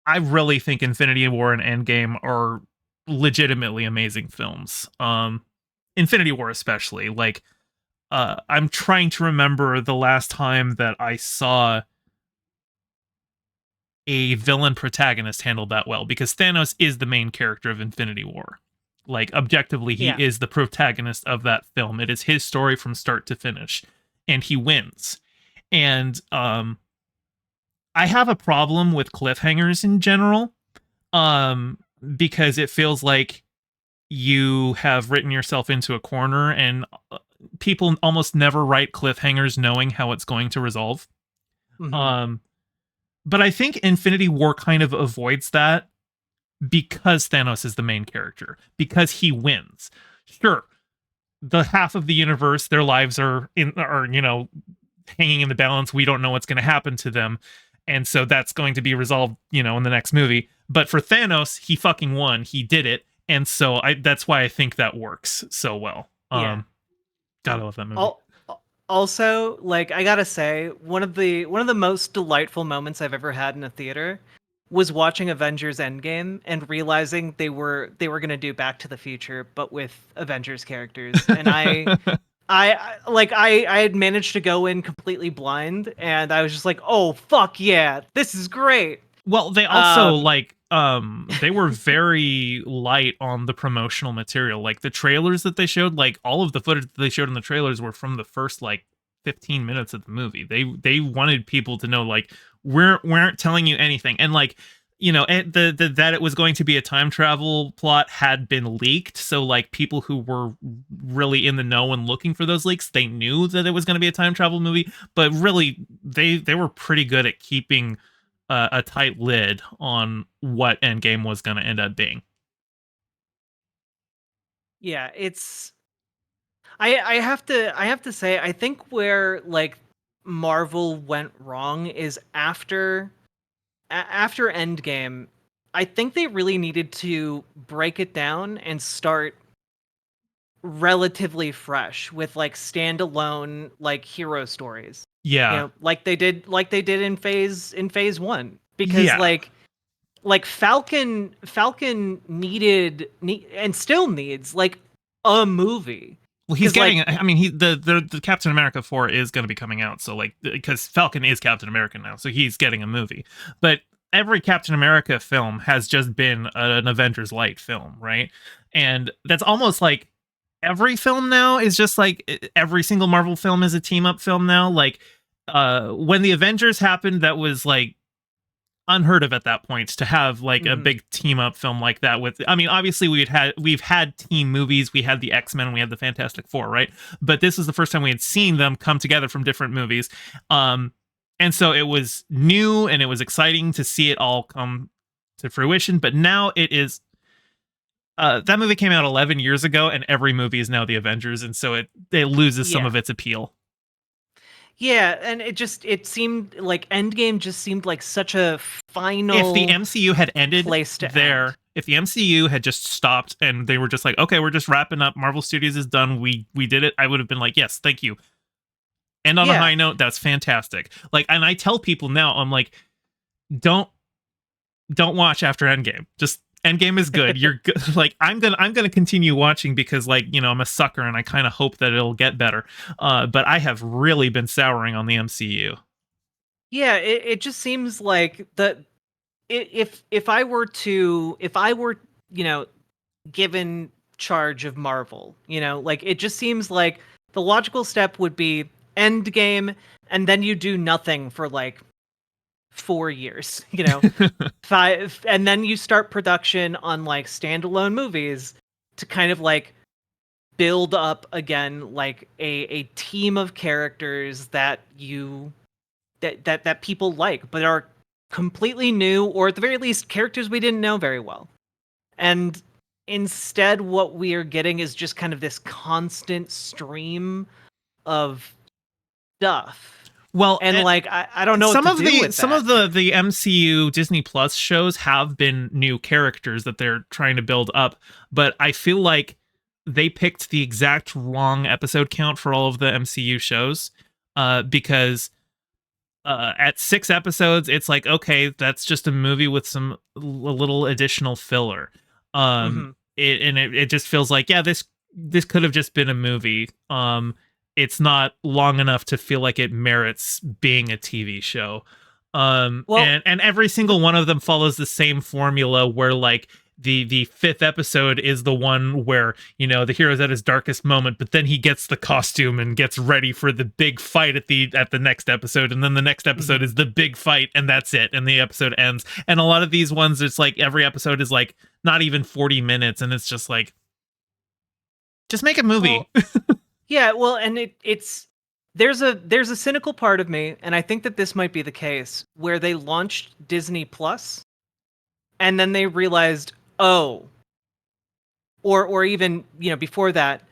I really think Infinity War and Endgame are legitimately amazing films. Infinity War especially. Like I'm trying to remember the last time that I saw a villain protagonist handled that well, because Thanos is the main character of Infinity War. Like objectively, he Yeah. is the protagonist of that film. It is his story from start to finish, and he wins. And I have a problem with cliffhangers in general, um, because it feels like you have written yourself into a corner, and people almost never write cliffhangers knowing how it's going to resolve. Mhm. Um, but I think Infinity War kind of avoids that because Thanos is the main character, because he wins. Sure, the half of the universe, their lives are hanging in the balance. We don't know what's going to happen to them, and so that's going to be resolved, in the next movie. But for Thanos, he fucking won. He did it, and so that's why I think that works so well. Yeah. Gotta love that movie. Al- Also, like I gotta say, one of the most delightful moments I've ever had in a theater was watching Avengers Endgame and realizing they were gonna do Back to the Future, but with Avengers characters. And I had managed to go in completely blind, and I was just like, oh fuck yeah, this is great. Well, they also Um, like they were very light on the promotional material. Like the trailers that they showed, like all of the footage that they showed in the trailers were from the first like 15 minutes of the movie. They wanted people to know like we aren't telling you anything. And like that it was going to be a time travel plot had been leaked, so like people who were really in the know and looking for those leaks, they knew that it was going to be a time travel movie, but really they were pretty good at keeping a tight lid on what Endgame was going to end up being. Yeah, it's I have to say I think where like Marvel went wrong is after Endgame. I think they really needed to break it down and start relatively fresh with like standalone like hero stories. Yeah. Like they did in phase 1, because Yeah. like Falcon and still needs like a movie, Well, he's because getting. like I mean, the Captain America 4 is going to be coming out, so like because Falcon is Captain America now, so he's getting a movie. But every Captain America film has just been an Avengers Light film, right? And that's almost like every film now is just like every single Marvel film is a team up film now. Like when the Avengers happened, that was like unheard of at that point to have like a mhm. big team up film like that. With, I mean, obviously we've had team movies, we had the X-Men, we had the Fantastic Four, right? But this was the first time we had seen them come together from different movies. And so it was new and it was exciting to see it all come to fruition. But now it is that movie came out 11 years ago, and every movie is now the Avengers, and so it loses some Yeah. of its appeal. Yeah, and it seemed like Endgame just seemed like such a If the final MCU had ended place to end. there, if the MCU had just stopped and they were just like, okay, we're just wrapping up, Marvel Studios is done, we did it, I would have been like, yes, thank you. End on a Yeah. high note, that's fantastic. Like, and I tell people now, I'm like, don't don't watch after Endgame. Just Endgame is good. You're good. Like I'm gonna continue watching because like I'm a sucker and I kind of hope that it'll get better. But I have really been souring on the MCU. Yeah, it just seems like if I were given charge of Marvel, like it just seems like the logical step would be Endgame, and then you do nothing for like 4 years, five, and then you start production on like standalone movies to kind of like build up again like a team of characters that people like, but are completely new, or at the very least characters we didn't know very well. And instead what we are getting is just kind of this constant stream of stuff. Well, And like I don't know what some to of do the with some that. of the MCU Disney Plus shows have been new characters that they're trying to build up, but I feel like they picked the exact wrong episode count for all of the MCU shows, because at 6 episodes, it's like, okay, that's just a movie with a little additional filler. Hmm. It just feels like, yeah, this could have just been a movie. It's not long enough to feel like it merits being a TV show. Well, And every single one of them follows the same formula where like the fifth episode is the one where the hero's at his darkest moment, but then he gets the costume and gets ready for the big fight at the next episode, and then the next episode mhm. is the big fight, and that's it, and the episode ends. And a lot of these ones, it's like every episode is like not even 40 minutes, and it's just like, just make a movie. Well, yeah, well, and it's there's a cynical part of me, and I think that this might be the case, where they launched Disney Plus and then they realized, oh, or even, before that,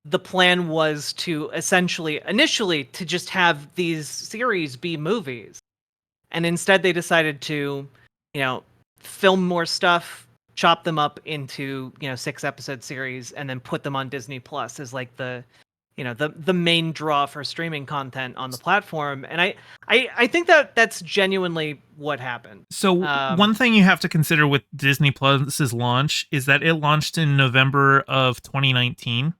the plan was to essentially initially to just have these series be movies. And instead they decided to, you know, film more stuff, chop them up into, 6 episode series, and then put them on Disney Plus as like the main draw for streaming content on the platform. And I think that that's genuinely what happened. So one thing you have to consider with Disney Plus's launch is that it launched in November of 2019,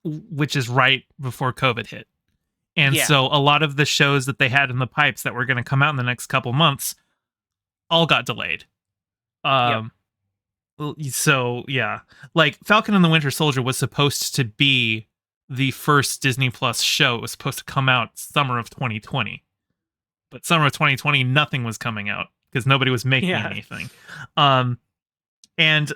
which is right before COVID hit. And Yeah. so a lot of the shows that they had in the pipes that were going to come out in the next couple months all got delayed. Yep. Um, so yeah, like Falcon and the Winter Soldier was supposed to be the first Disney Plus show. It was supposed to come out summer of 2020. But summer of 2020, nothing was coming out because nobody was making Yeah. anything. And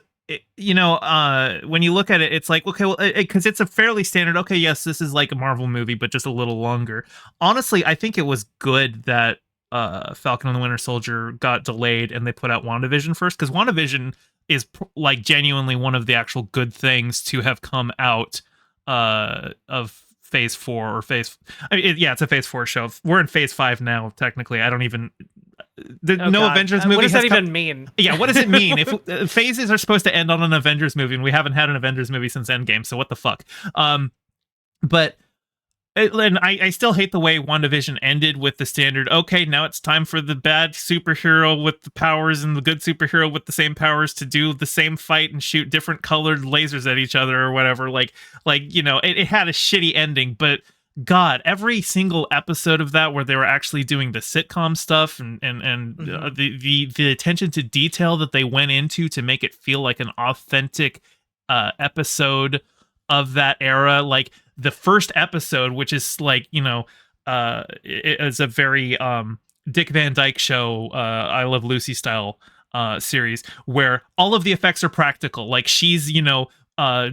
when you look at it, it's like, okay, well, because it's a fairly standard, okay, yes, this is like a Marvel movie, but just a little longer. Honestly, I think it was good that Falcon and the Winter Soldier got delayed and they put out WandaVision first, because WandaVision is like genuinely one of the actual good things to have come out of phase 4 or phase. I mean, it's a phase 4 show. We're in phase 5 now, technically. I don't even. No God. Avengers movie. What does that even mean? Yeah, what does it mean? If phases are supposed to end on an Avengers movie, and we haven't had an Avengers movie since Endgame, so what the fuck? But and I still hate the way WandaVision ended with the standard, okay, now it's time for the bad superhero with the powers and the good superhero with the same powers to do the same fight and shoot different colored lasers at each other or whatever. It had a shitty ending, but God, every single episode of that where they were actually doing the sitcom stuff and the attention to detail that they went into to make it feel like an authentic episode of that era, like the first episode, which is like, it is a very Dick Van Dyke Show, I Love Lucy style series where all of the effects are practical. Like she's,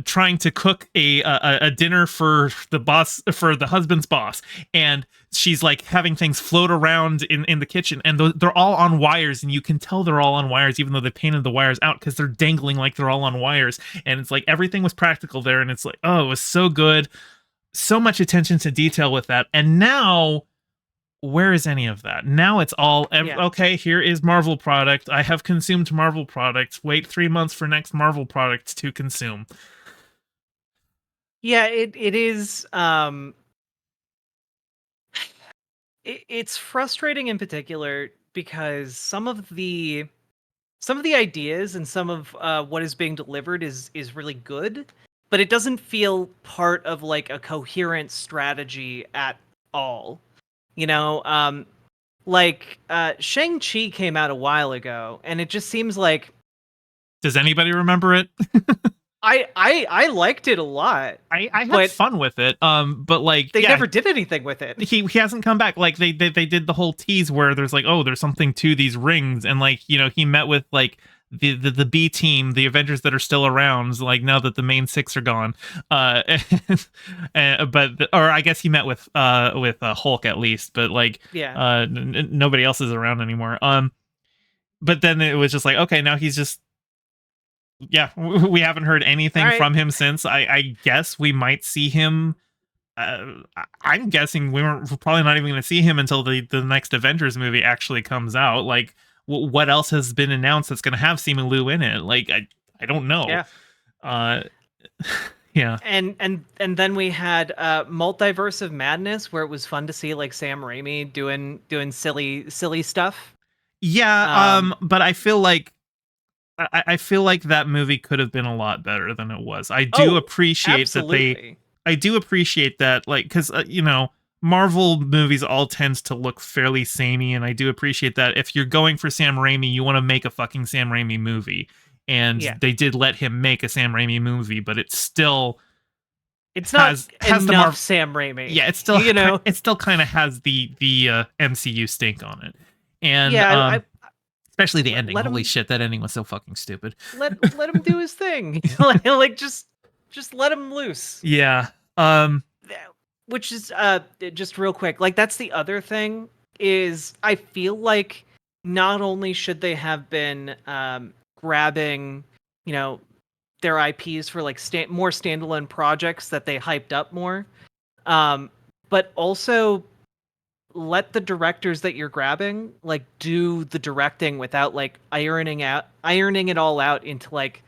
trying to cook a dinner for the husband's boss, and she's like having things float around in the kitchen, and they're all on wires, and you can tell they're all on wires even though they painted the wires out because they're dangling like they're all on wires, and it's like everything was practical there, and it's like, oh, it was so good, so much attention to detail with that. And now where is any of that? Now it's all okay, here is Marvel product. I have consumed Marvel products. Wait 3 months for next Marvel product to consume. Yeah, it is it's frustrating in particular because some of the ideas and some of what is being delivered is really good, but it doesn't feel part of like a coherent strategy at all. Shang-Chi came out a while ago, and it just seems like. Does anybody remember it? I liked it a lot. I had fun with it. But like they never did anything with it. He hasn't come back. Like they did the whole tease where there's like, oh, there's something to these rings, and like, he met with like the B team, the Avengers that are still around, like now that the main 6 are gone. Or I guess he met with Hulk at least, but like nobody else is around anymore. But then it was just like, okay, now he's just. Yeah, we haven't heard anything from him since. I guess we might see him. I'm guessing we're probably not even going to see him until the next Avengers movie actually comes out. Like, what else has been announced that's going to have Simu Liu in it? Like, I don't know. Yeah. Yeah. And then we had Multiverse of Madness, where it was fun to see like Sam Raimi doing silly stuff. Yeah. But I feel like. I feel like that movie could have been a lot better than it was. I do appreciate absolutely. I do appreciate that, like, because Marvel movies all tends to look fairly samey, and I do appreciate that if you're going for Sam Raimi, you want to make a fucking Sam Raimi movie, and they did let him make a Sam Raimi movie, but it's still. It's not has enough Sam Raimi. Yeah, it's still it still kind of has the MCU stink on it, and especially the ending. Holy shit, that ending was so fucking stupid. Let him do his thing. like just let him loose. Yeah. Which is just real quick. Like that's the other thing is I feel like not only should they have been grabbing, their IPs for like more standalone projects that they hyped up more, but also let the directors that you're grabbing like do the directing without like ironing it all out into like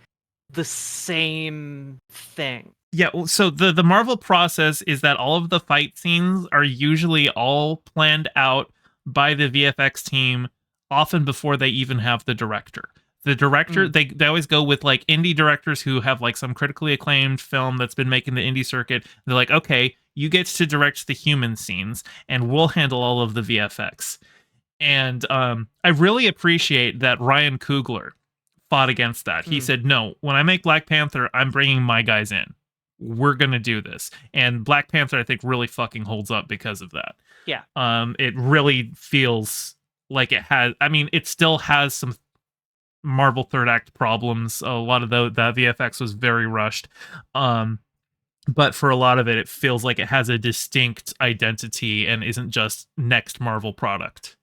the same thing. Yeah, so the Marvel process is that all of the fight scenes are usually all planned out by the VFX team often before they even have the director. The director, they always go with like indie directors who have like some critically acclaimed film that's been making the indie circuit. They're like, okay, you get to direct the human scenes and we'll handle all of the VFX. And I really appreciate that Ryan Coogler fought against that. He said, no, when I make Black Panther, I'm bringing my guys in. We're going to do this. And Black Panther, I think, really fucking holds up because of that. Yeah. It really feels like it has. I mean, it still has some Marvel third act problems. A lot of the VFX was very rushed. But for a lot of it, it feels like it has a distinct identity and isn't just next Marvel product.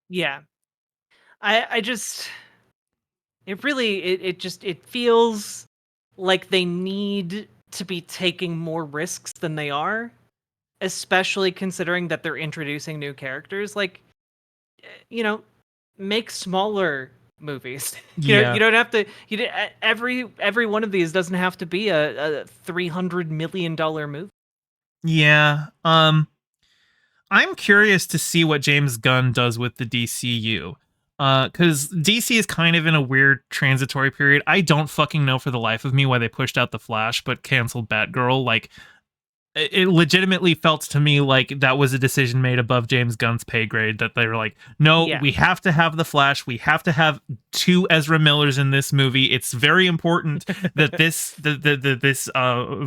Yeah. I just it really it feels like they need to be taking more risks than they are, especially considering that they're introducing new characters. Like, you know, make smaller movies. You Yeah. don't have to. Every one of these doesn't have to be a $300 million movie. Yeah. I'm curious to see what James Gunn does with the DCU. Because DC is kind of in a weird transitory period. I don't fucking know for the life of me why they pushed out the Flash but canceled Batgirl. Like, it legitimately felt to me like that was a decision made above James Gunn's pay grade, that they were like, no, Yeah. we have to have the Flash. We have to have two Ezra Millers in this movie. It's very important that this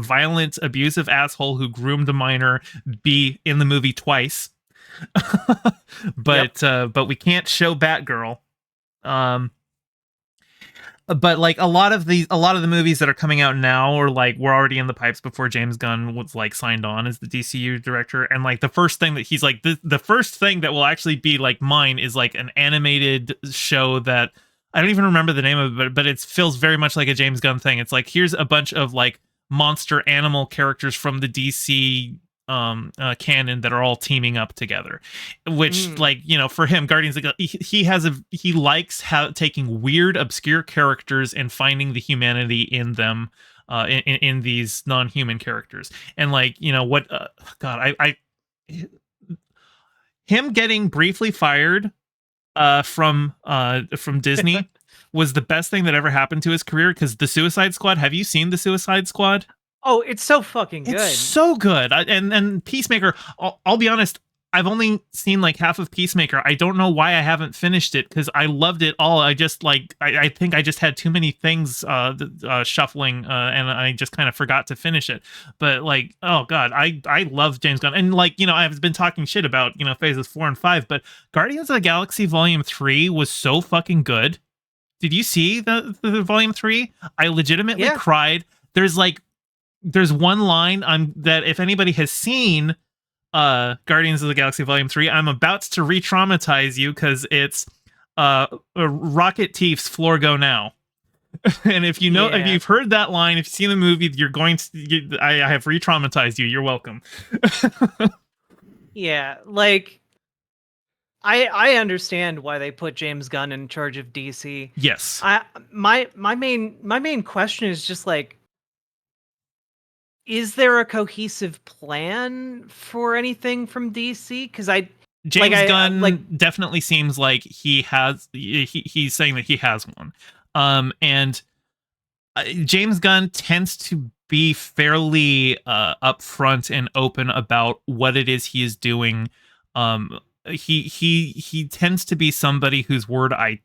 violent, abusive asshole who groomed a minor be in the movie twice. Yep. But we can't show Batgirl. Um, but like a lot of the movies that are coming out now are like were already in the pipes before James Gunn was like signed on as the DCU director. And like the first thing that he's like, the first thing that will actually be like mine is like an animated show that I don't even remember the name of it, but it feels very much like a James Gunn thing. It's like, here's a bunch of like monster animal characters from the DC canon that are all teaming up together, which like, you know, for him, Guardians of the he likes taking weird obscure characters and finding the humanity in them, in these non-human characters. And like, you know what, god I him getting briefly fired from Disney was the best thing that ever happened to his career, because the Suicide Squad, have you seen the Suicide Squad? Oh, it's so fucking good. It's so good. And Peacemaker, I'll be honest, I've only seen like half of Peacemaker. I don't know why I haven't finished it, because I loved it all. I just like, I think I just had too many things shuffling, and I just kind of forgot to finish it. But like, oh god, I love James Gunn. And like, you know, I've been talking shit about, you know, phases 4 and 5, but Guardians of the Galaxy Volume 3 was so fucking good. Did you see the Volume 3? I legitimately cried. There's one line that if anybody has seen Guardians of the Galaxy Volume 3, I'm about to re-traumatize you, because it's Rocket Thief's Floor Go Now. And if you know, if you've heard that line, if you've seen the movie, you're going to, I have re-traumatized you. You're welcome. Yeah, like I understand why they put James Gunn in charge of DC. Yes. My main question is just like, is there a cohesive plan for anything from DC? Because James Gunn definitely seems like he has. He's saying that he has one. And James Gunn tends to be fairly upfront and open about what it is he is doing. He tends to be somebody whose word I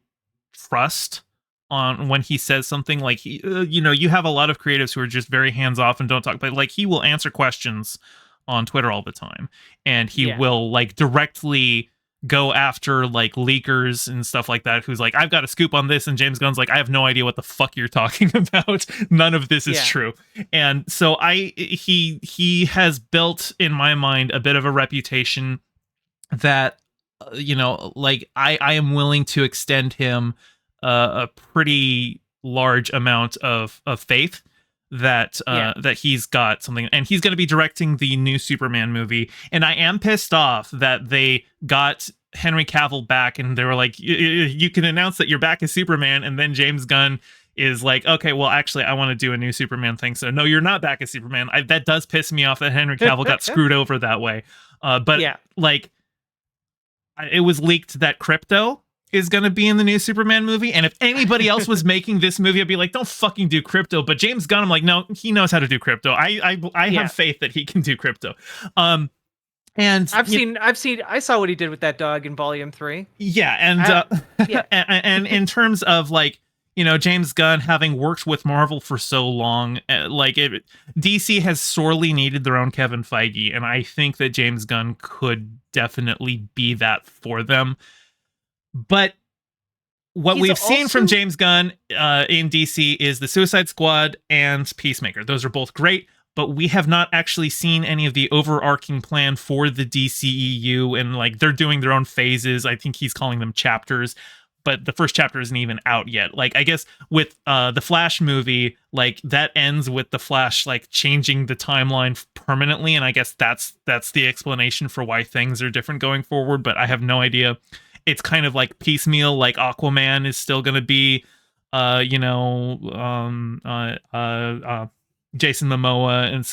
trust on when he says something. Like, he, you know, you have a lot of creatives who are just very hands off and don't talk, but like he will answer questions on Twitter all the time, and he will like directly go after like leakers and stuff like that, who's like, I've got a scoop on this, and James Gunn's like, I have no idea what the fuck you're talking about. None of this is true. And so he has built in my mind a bit of a reputation that, you know, like I am willing to extend him a pretty large amount of faith that that he's got something, and he's going to be directing the new Superman movie. And I am pissed off that they got Henry Cavill back, and they were like, you can announce that you're back as Superman, and then James Gunn is like, okay, well, actually, I want to do a new Superman thing. So no, you're not back as Superman. That does piss me off that Henry Cavill got screwed over that way. But like, it was leaked that Crypto is going to be in the new Superman movie. And if anybody else was making this movie, I'd be like, don't fucking do Crypto. But James Gunn, I'm like, no, he knows how to do Crypto. I have faith that he can do Crypto. And I saw what he did with that dog in Volume 3. Yeah. And, and in terms of like, James Gunn having worked with Marvel for so long, DC has sorely needed their own Kevin Feige, and I think that James Gunn could definitely be that for them. But what He's we've seen from also James Gunn in DC is the Suicide Squad and Peacemaker. Those are both great, but we have not actually seen any of the overarching plan for the DCEU, and like they're doing their own phases. I think he's calling them chapters, but the first chapter isn't even out yet. Like I guess with the Flash movie, like that ends with the Flash like changing the timeline permanently, and I guess that's the explanation for why things are different going forward, but I have no idea. It's kind of like piecemeal, like Aquaman is still going to be uh you know um uh uh, uh Jason Momoa, and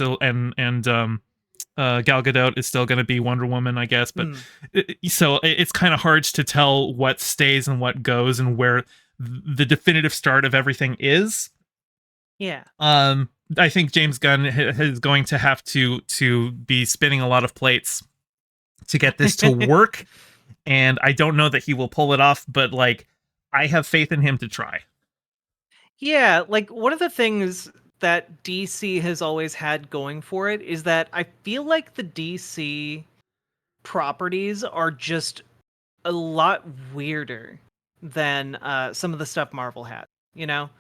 Gal Gadot is still going to be Wonder Woman, I guess. But it's kind of hard to tell what stays and what goes and where the definitive start of everything is. yeah. I think James Gunn is going to have to be spinning a lot of plates to get this to work, and I don't know that he will pull it off, but like I have faith in him to try. Yeah, like one of the things that DC has always had going for it is that I feel like the DC properties are just a lot weirder than some of the stuff Marvel had, you know?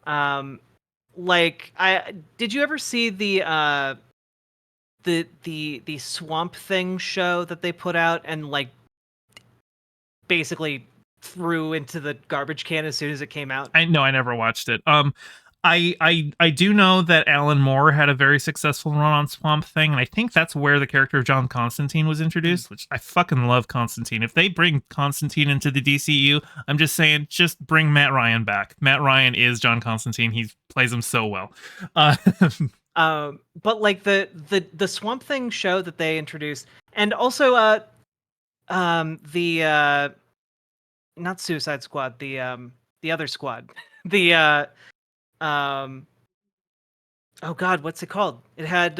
Um like I did you ever see the Swamp Thing show that they put out and like basically threw into the garbage can as soon as it came out? I know I never watched it. I do know that Alan Moore had a very successful run on Swamp Thing, and I think that's where the character of John Constantine was introduced, which I fucking love Constantine. If they bring Constantine into the DCU, I'm just saying, just bring Matt Ryan back. Matt Ryan is John Constantine. He plays him so well. Uh, But like the Swamp Thing show that they introduced, and also the not Suicide Squad, the other squad, the um oh god, what's it called? It had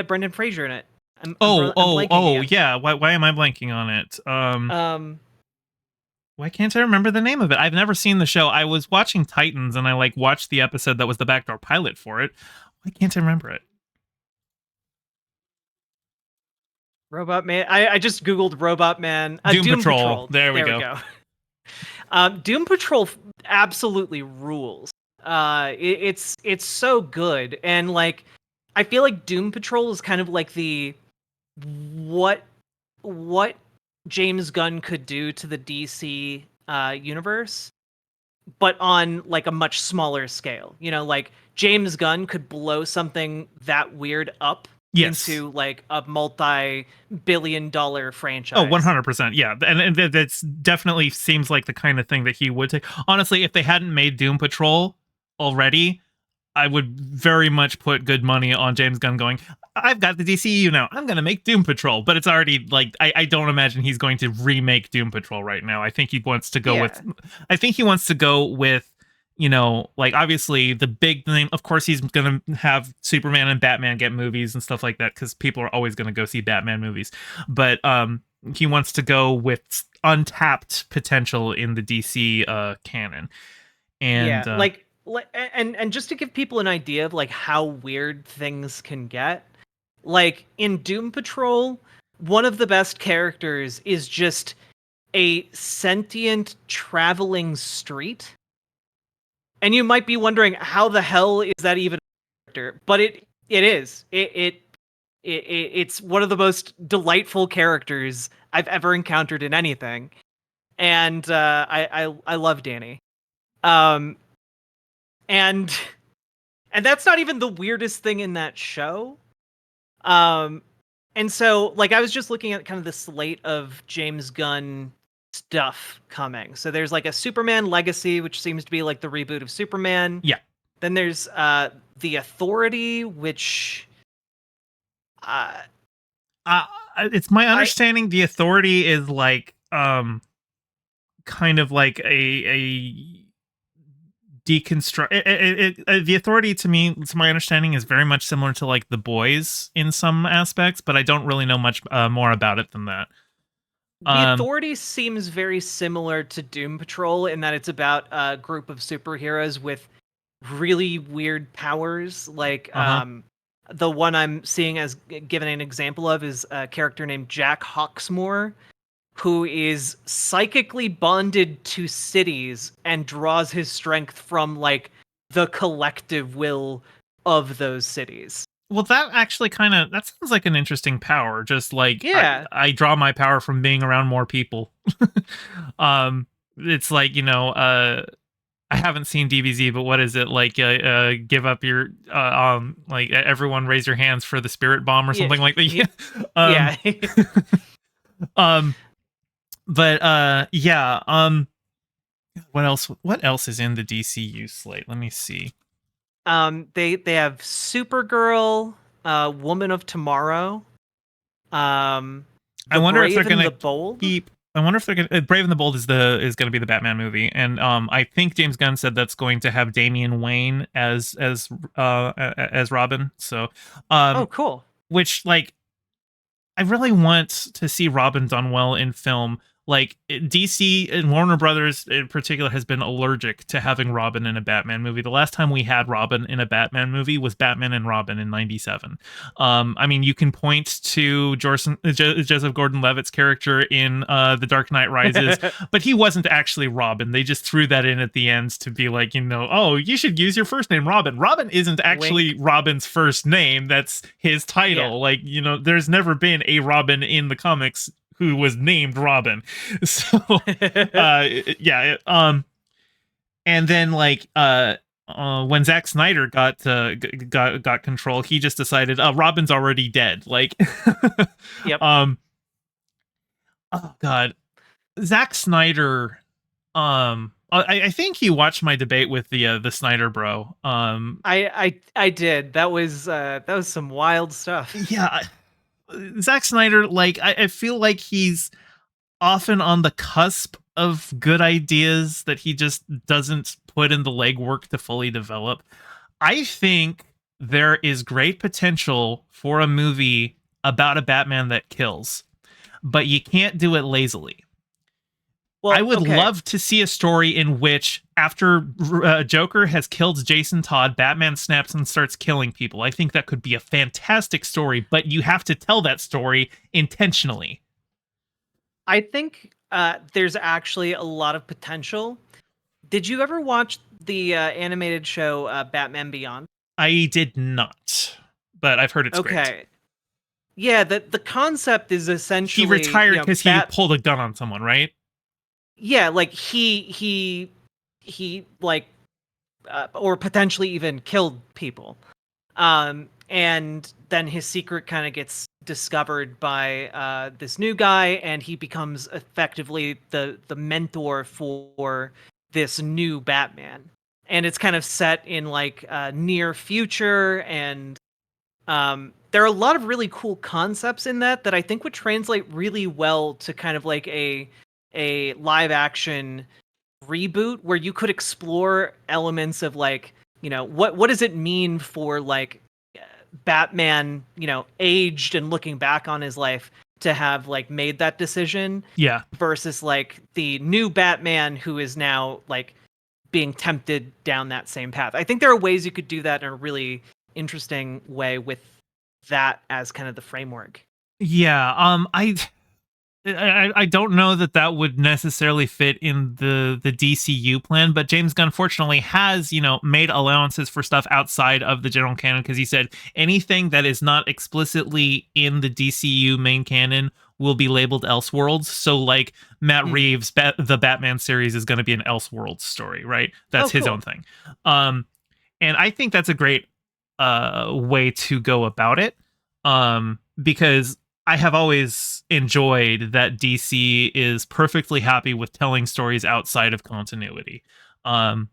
Brendan Fraser in it. I'm blanking oh, again. yeah. Why am I blanking on it? Um, Why can't I remember the name of it? I've never seen the show. I was watching Titans, and I like watched the episode that was the backdoor pilot for it. Why can't I remember it? Robot Man. I just googled Robot Man. Doom Doom Patrol. Patrol. There we There we go. go. Doom Patrol absolutely rules. It's so good, and like I feel like Doom Patrol is kind of like the what what James Gunn could do to the DC universe, but on like a much smaller scale. You know, like James Gunn could blow something that weird up Yes. into like a multi-billion-dollar Oh, franchise. 100%. Yeah. And that's definitely seems like the kind of thing that he would take. Honestly, if they hadn't made Doom Patrol already, I would very much put good money on James Gunn going, I've got the DCU now. I'm going to make Doom Patrol. But it's already like, I don't imagine he's going to remake Doom Patrol right now. I think he wants to go Yeah. with, I think he wants to go with, like obviously the big name. Of course, he's going to have Superman and Batman get movies and stuff like that because people are always going to go see Batman movies. But he wants to go with untapped potential in the DC canon. And Yeah, and just to give people an idea of like how weird things can get, like in Doom Patrol, one of the best characters is just a sentient traveling street. And you might be wondering how the hell is that even a character? But it is. It's one of the most delightful characters I've ever encountered in anything. And I love Danny. Um and and that's not even the weirdest thing in that show. Um and so like I was just looking at kind of the slate of James Gunn stuff coming. So there's like a Superman Legacy, which seems to be like the reboot of Superman. yeah. Then there's The Authority, which uh Uh, it's my I understanding the Authority is like kind of like a deconstruct the Authority, to me, to my understanding, is very much similar to like The Boys in some aspects, but I don't really know much more about it than that. The Um, Authority seems very similar to Doom Patrol in that it's about a group of superheroes with really weird powers. Like uh-huh. the one I'm seeing as given an example of is a character named Jack Hawksmoor, who is psychically bonded to cities and draws his strength from like the collective will of those cities. Well, that actually kind of that sounds like an interesting power. Just like Yeah. I draw my power from being around more people. It's like I haven't seen DBZ, but what is it like? Give up your like everyone raise your hands for the spirit bomb or Yeah. something like that. Yeah. um, Yeah. um, but yeah. What else? What else is in the DCU slate? Let me see. They have Supergirl, Woman of Tomorrow, I The wonder if they're Brave and gonna the Bold. keep. I wonder if they're gonna. Brave and the Bold is gonna be the Batman movie, and I think James Gunn said that's going to have Damian Wayne as Robin. So, Oh, um, cool. which like I really want to see Robin done well in film. Like DC and Warner Brothers in particular has been allergic to having Robin in a Batman movie. The last time we had Robin in a Batman movie was Batman and Robin in '97. I mean, you can point to Joseph Gordon-Levitt's character in The Dark Knight Rises, but he wasn't actually Robin. They just threw that in at the end to be like, oh, you should use your first name, Robin. Robin isn't actually Wink. Robin's first name. That's his Yeah. title. Like, there's never been a Robin in the comics who was named Robin. So, yeah. And then when Zack Snyder got control, he just decided, Robin's already dead. Like, Yep. oh god, Zack Snyder. I think he watched my debate with the Snyder bro. I did. That was some wild stuff. Yeah, Zack Snyder. Like, I feel like he's often on the cusp of good ideas that he just doesn't put in the legwork to fully develop. I think there is great potential for a movie about a Batman that kills, but you can't do it lazily. I Well, would okay. love to see a story in which, after Joker has killed Jason Todd, Batman snaps and starts killing people. I think that could be a fantastic story, but you have to tell that story intentionally. I think there's actually a lot of potential. Did you ever watch the animated show Batman Beyond? I did not, but I've heard it's great. Okay. Yeah, the concept is He essentially, retired because he Bat. pulled a gun on someone, right? Yeah, like he like or potentially even killed people. And then his secret kind of gets discovered by this new guy, and he becomes effectively the mentor for this new Batman. And it's kind of set in like near future, and there are a lot of really cool concepts in that I think would translate really well to kind of like a live action reboot where you could explore elements of like, what does it mean for like Batman, aged and looking back on his life to have like made that decision Yeah. versus like the new Batman who is now like being tempted down that same path. I think there are ways you could do that in a really interesting way with that as kind of the framework. Yeah. I don't know that would necessarily fit in the DCU plan, but James Gunn fortunately has, made allowances for stuff outside of the general canon, because he said anything that is not explicitly in the DCU main canon will be labeled Elseworlds. So like Matt Reeves, the Batman series is going to be an Elseworlds story, right? That's his own thing. And I think that's a great way to go about it. Because I have always enjoyed that DC is perfectly happy with telling stories outside of continuity. And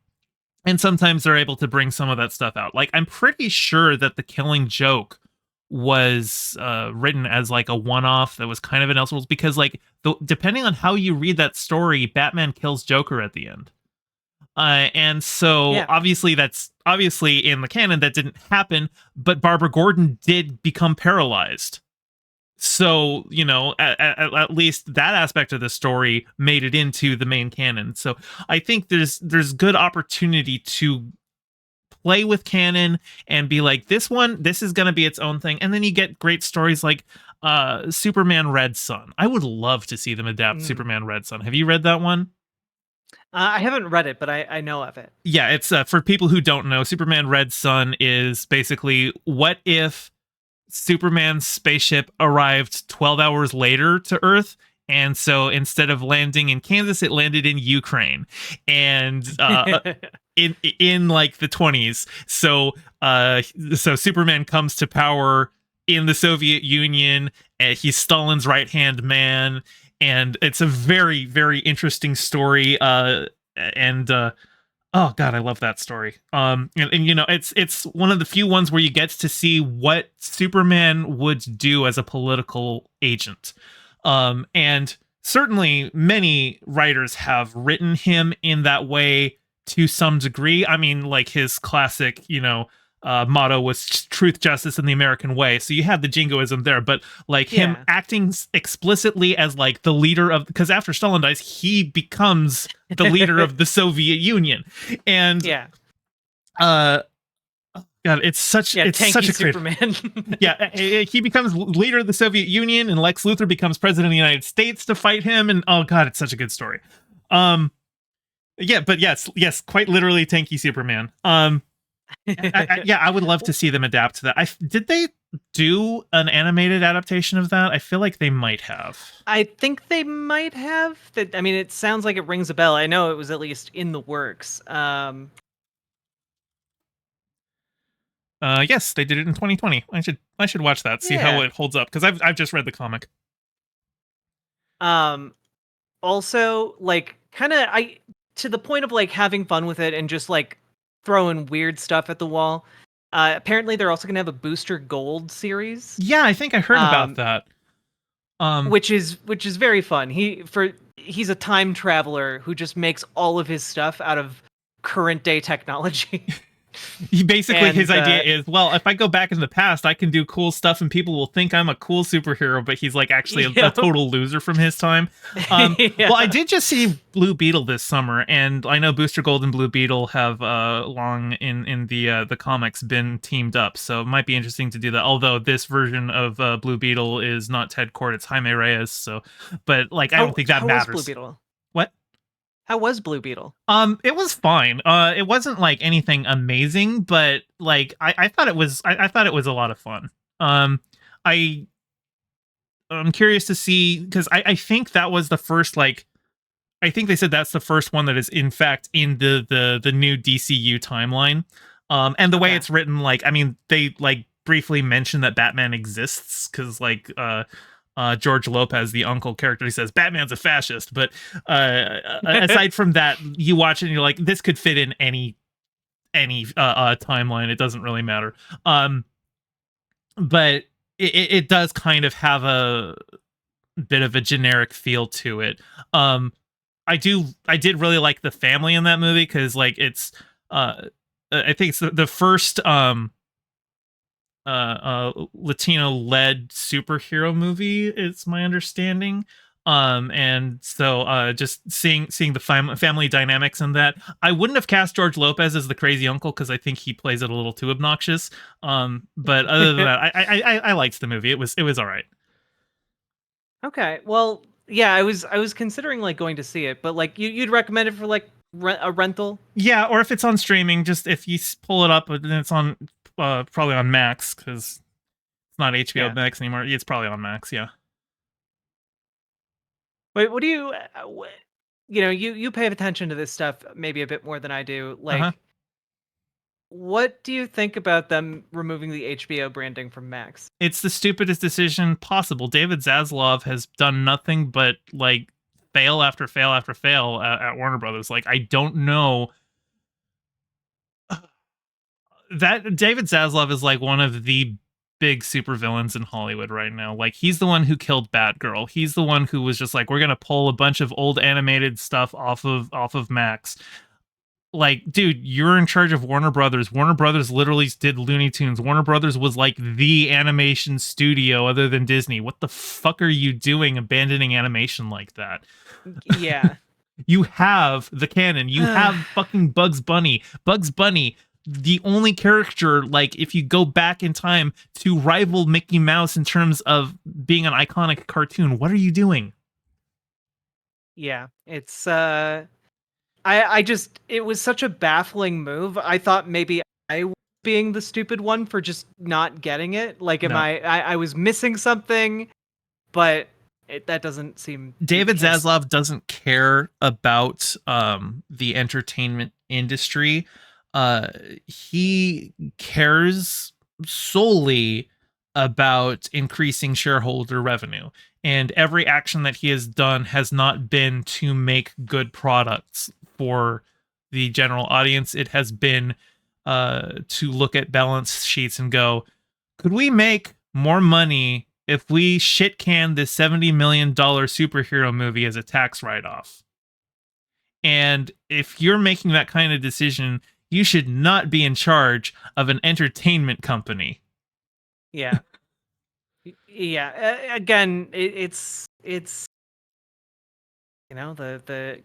sometimes they're able to bring some of that stuff out. Like, I'm pretty sure that the Killing Joke was written as like a one-off that was kind of an Elseworlds, because like depending on how you read that story, Batman kills Joker at the end. And so Yeah. obviously in the canon that didn't happen, but Barbara Gordon did become paralyzed. So, at least that aspect of the story made it into the main canon. So I think there's good opportunity to play with canon and be like, this is going to be its own thing. And then you get great stories like Superman Red Sun. I would love to see them adapt Mm. Superman Red Sun. Have you read that one? I haven't read it, but I know of it. Yeah, it's for people who don't know, Superman Red Sun is basically, what if Superman's spaceship arrived 12 hours later to Earth, and so instead of landing in Kansas, it landed in Ukraine, and in like the 20s. So Superman comes to power in the Soviet Union. He's Stalin's right hand man, and it's a very, very interesting story. And Oh God, I love that story. And it's one of the few ones where you get to see what Superman would do as a political agent. And certainly many writers have written him in that way to some degree. I mean, like his classic, motto was truth, justice, and the American way. So you had the jingoism there, but like him Yeah. acting explicitly as like the leader of, because after Stalin dies, he becomes the leader of the Soviet Union. And Yeah. uh God, it's such Tanky such a great, Superman. yeah. He becomes leader of the Soviet Union, and Lex Luthor becomes president of the United States to fight him. And oh God, it's such a good story. Yeah, but yes, quite literally tanky Superman. I would love to see them adapt to that. Did they do an animated adaptation of that? I feel like they might have. I think they might have. That I mean, it sounds like it rings a bell. I know it was at least in the works. Yes, they did it in 2020. I should watch that, see how Yeah. it holds up, because I've just read the comic. Um, Also, like, kind of, I to the point of like having fun with it and just like throwing weird stuff at the wall. Apparently, they're also gonna have a Booster Gold series. Yeah, I think I heard about Um, that. which is very fun. He's a time traveler who just makes all of his stuff out of current day technology. He basically, his And idea is, well, if I go back in the past, I can do cool stuff and people will think I'm a cool superhero, but he's like actually a Yep. total loser from his time. Yeah. Well, I did just see Blue Beetle this summer, and I know Booster Gold and Blue Beetle have long in the comics been teamed up, so it might be interesting to do that. Although this version of Blue Beetle is not Ted Kord, it's Jaime Reyes. So, but like, I don't think that How was Blue matters. Beetle? What? How was Blue Beetle? It was fine. It wasn't like anything amazing, but like I thought it was. I thought it was a lot of fun. I I'm curious to see, because I think that was the first, like, I think they said that's the first one that is in fact in the new DCU timeline. And the way Okay. it's written, like, I mean, they like briefly mention that Batman exists, because like George Lopez, the uncle character, he says Batman's a fascist. But aside from that, you watch it and you're like, this could fit in any timeline. It doesn't really matter. But it does kind of have a bit of a generic feel to it. I did really like the family in that movie, because like it's I think it's the first Latino led superhero movie, it's my understanding. And so just seeing the family dynamics in that. I wouldn't have cast George Lopez as the crazy uncle, because I think he plays it a little too obnoxious. But other than that, I liked the movie. It was all right. Okay. Well, yeah, I was considering like going to see it, but like you'd recommend it for like a rental? Yeah, or if it's on streaming, just if you pull it up, then it's on probably on Max, because it's not HBO Yeah. Max anymore. It's probably on Max. Yeah. Wait, what do you you pay attention to this stuff maybe a bit more than I do. Uh huh. Like, what do you think about them removing the HBO branding from Max? It's the stupidest decision possible. David Zaslav has done nothing but like fail after fail after fail at Warner Brothers. Like, I don't know. That David Zaslav is like one of the big supervillains in Hollywood right now. Like, he's the one who killed Batgirl. He's the one who was just like, we're gonna pull a bunch of old animated stuff off of Max. like, dude, you're in charge of Warner Brothers. Warner Brothers literally did Looney Tunes. Warner Brothers was like the animation studio other than Disney. What the fuck are you doing abandoning animation like that? Yeah. You have the canon. You have fucking Bugs Bunny. Bugs Bunny, the only character, like, if you go back in time to rival Mickey Mouse in terms of being an iconic cartoon, what are you doing? Yeah. It's I just, it was such a baffling move. I thought maybe I was being the stupid one for just not getting it. Like, No. I was missing something, but that doesn't seem to be the David case. Zaslav doesn't care about the entertainment industry. He cares solely about increasing shareholder revenue. And every action that he has done has not been to make good products for the general audience. It has been to look at balance sheets and go, could we make more money if we shit can this $70 million superhero movie as a tax write-off? And if you're making that kind of decision, you should not be in charge of an entertainment company. Yeah. Yeah. Again, it's you know, the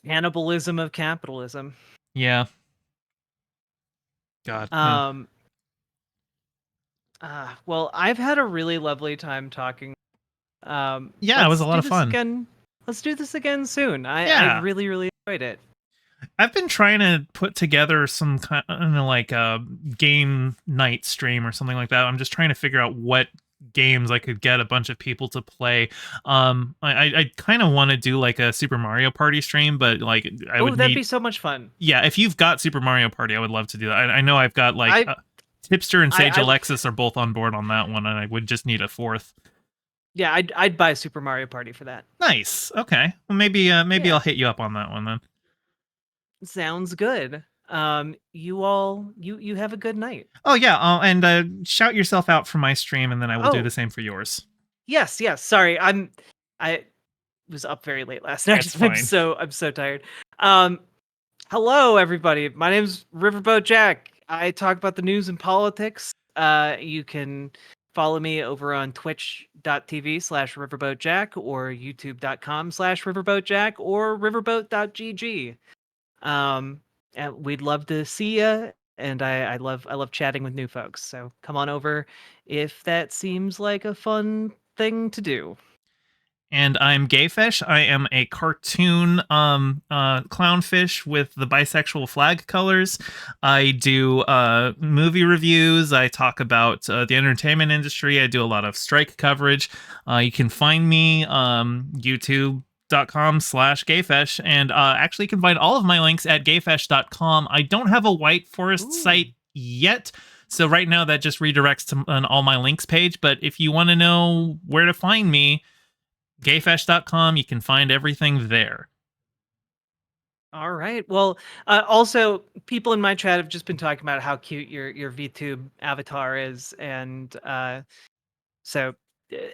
cannibalism of capitalism. Yeah. God. Yeah. Well, I've had a really lovely time talking. Yeah, it was Let's a lot do of this fun. again. Let's do this again soon. I Yeah. really, really enjoyed it. I've been trying to put together some kind of like a game night stream or something like that. I'm just trying to figure out what games I could get a bunch of people to play. I kind of want to do like a Super Mario Party stream, but like I Oh, would that'd need. be so much fun. Yeah, if you've got Super Mario Party, I would love to do that. I know I've got like Tipster and Sage I- Alexis are both on board on that one, and I would just need a fourth. Yeah, I'd buy Super Mario Party for that. Nice. Okay. Well, maybe Yeah. I'll hit you up on that one then. Sounds good. You all, you have a good night. Oh yeah, and shout yourself out for my stream, and then I will do Oh. the same for yours. Yes. Sorry, I was up very late last night. That's fine. I'm so tired. Hello everybody. My name's Riverboat Jack. I talk about the news and politics. You can follow me over on twitch.tv/riverboatjack or youtube.com/riverboatjack or riverboat.gg. And we'd love to see you. And I love chatting with new folks. So come on over if that seems like a fun thing to do. And I'm Gayfish. I am a cartoon clownfish with the bisexual flag colors. I do movie reviews. I talk about the entertainment industry. I do a lot of strike coverage. You can find me youtube.com/gayfesh, and actually you can find all of my links at gayfesh.com. I don't have a White Forest site yet, so right now that just redirects to an all my links page. But if you want to know where to find me, gayfesh.com, you can find everything there. All right. Well, also people in my chat have just been talking about how cute your VTube avatar is, and so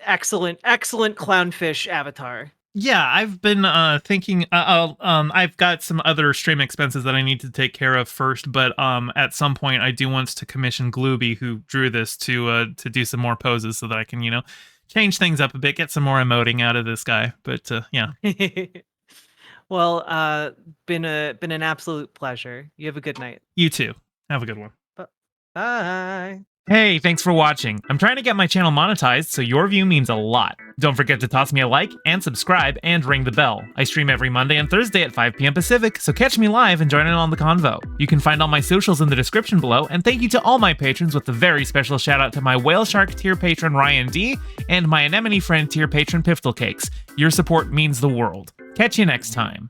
excellent clownfish avatar. Yeah, I've been thinking. I've got some other stream expenses that I need to take care of first, but at some point I do want to commission Glooby, who drew this, to do some more poses so that I can, change things up a bit, get some more emoting out of this guy. But yeah. Well, been an absolute pleasure. You have a good night. You too. Have a good one. Bye. Hey, thanks for watching. I'm trying to get my channel monetized, so your view means a lot. Don't forget to toss me a like and subscribe and ring the bell. I stream every Monday and Thursday at 5 p.m. Pacific, so catch me live and join in on the convo. You can find all my socials in the description below, and thank you to all my patrons, with a very special shout out to my Whale Shark tier patron Ryan D and my Anemone Friend tier patron Piftle Cakes. Your support means the world. Catch you next time.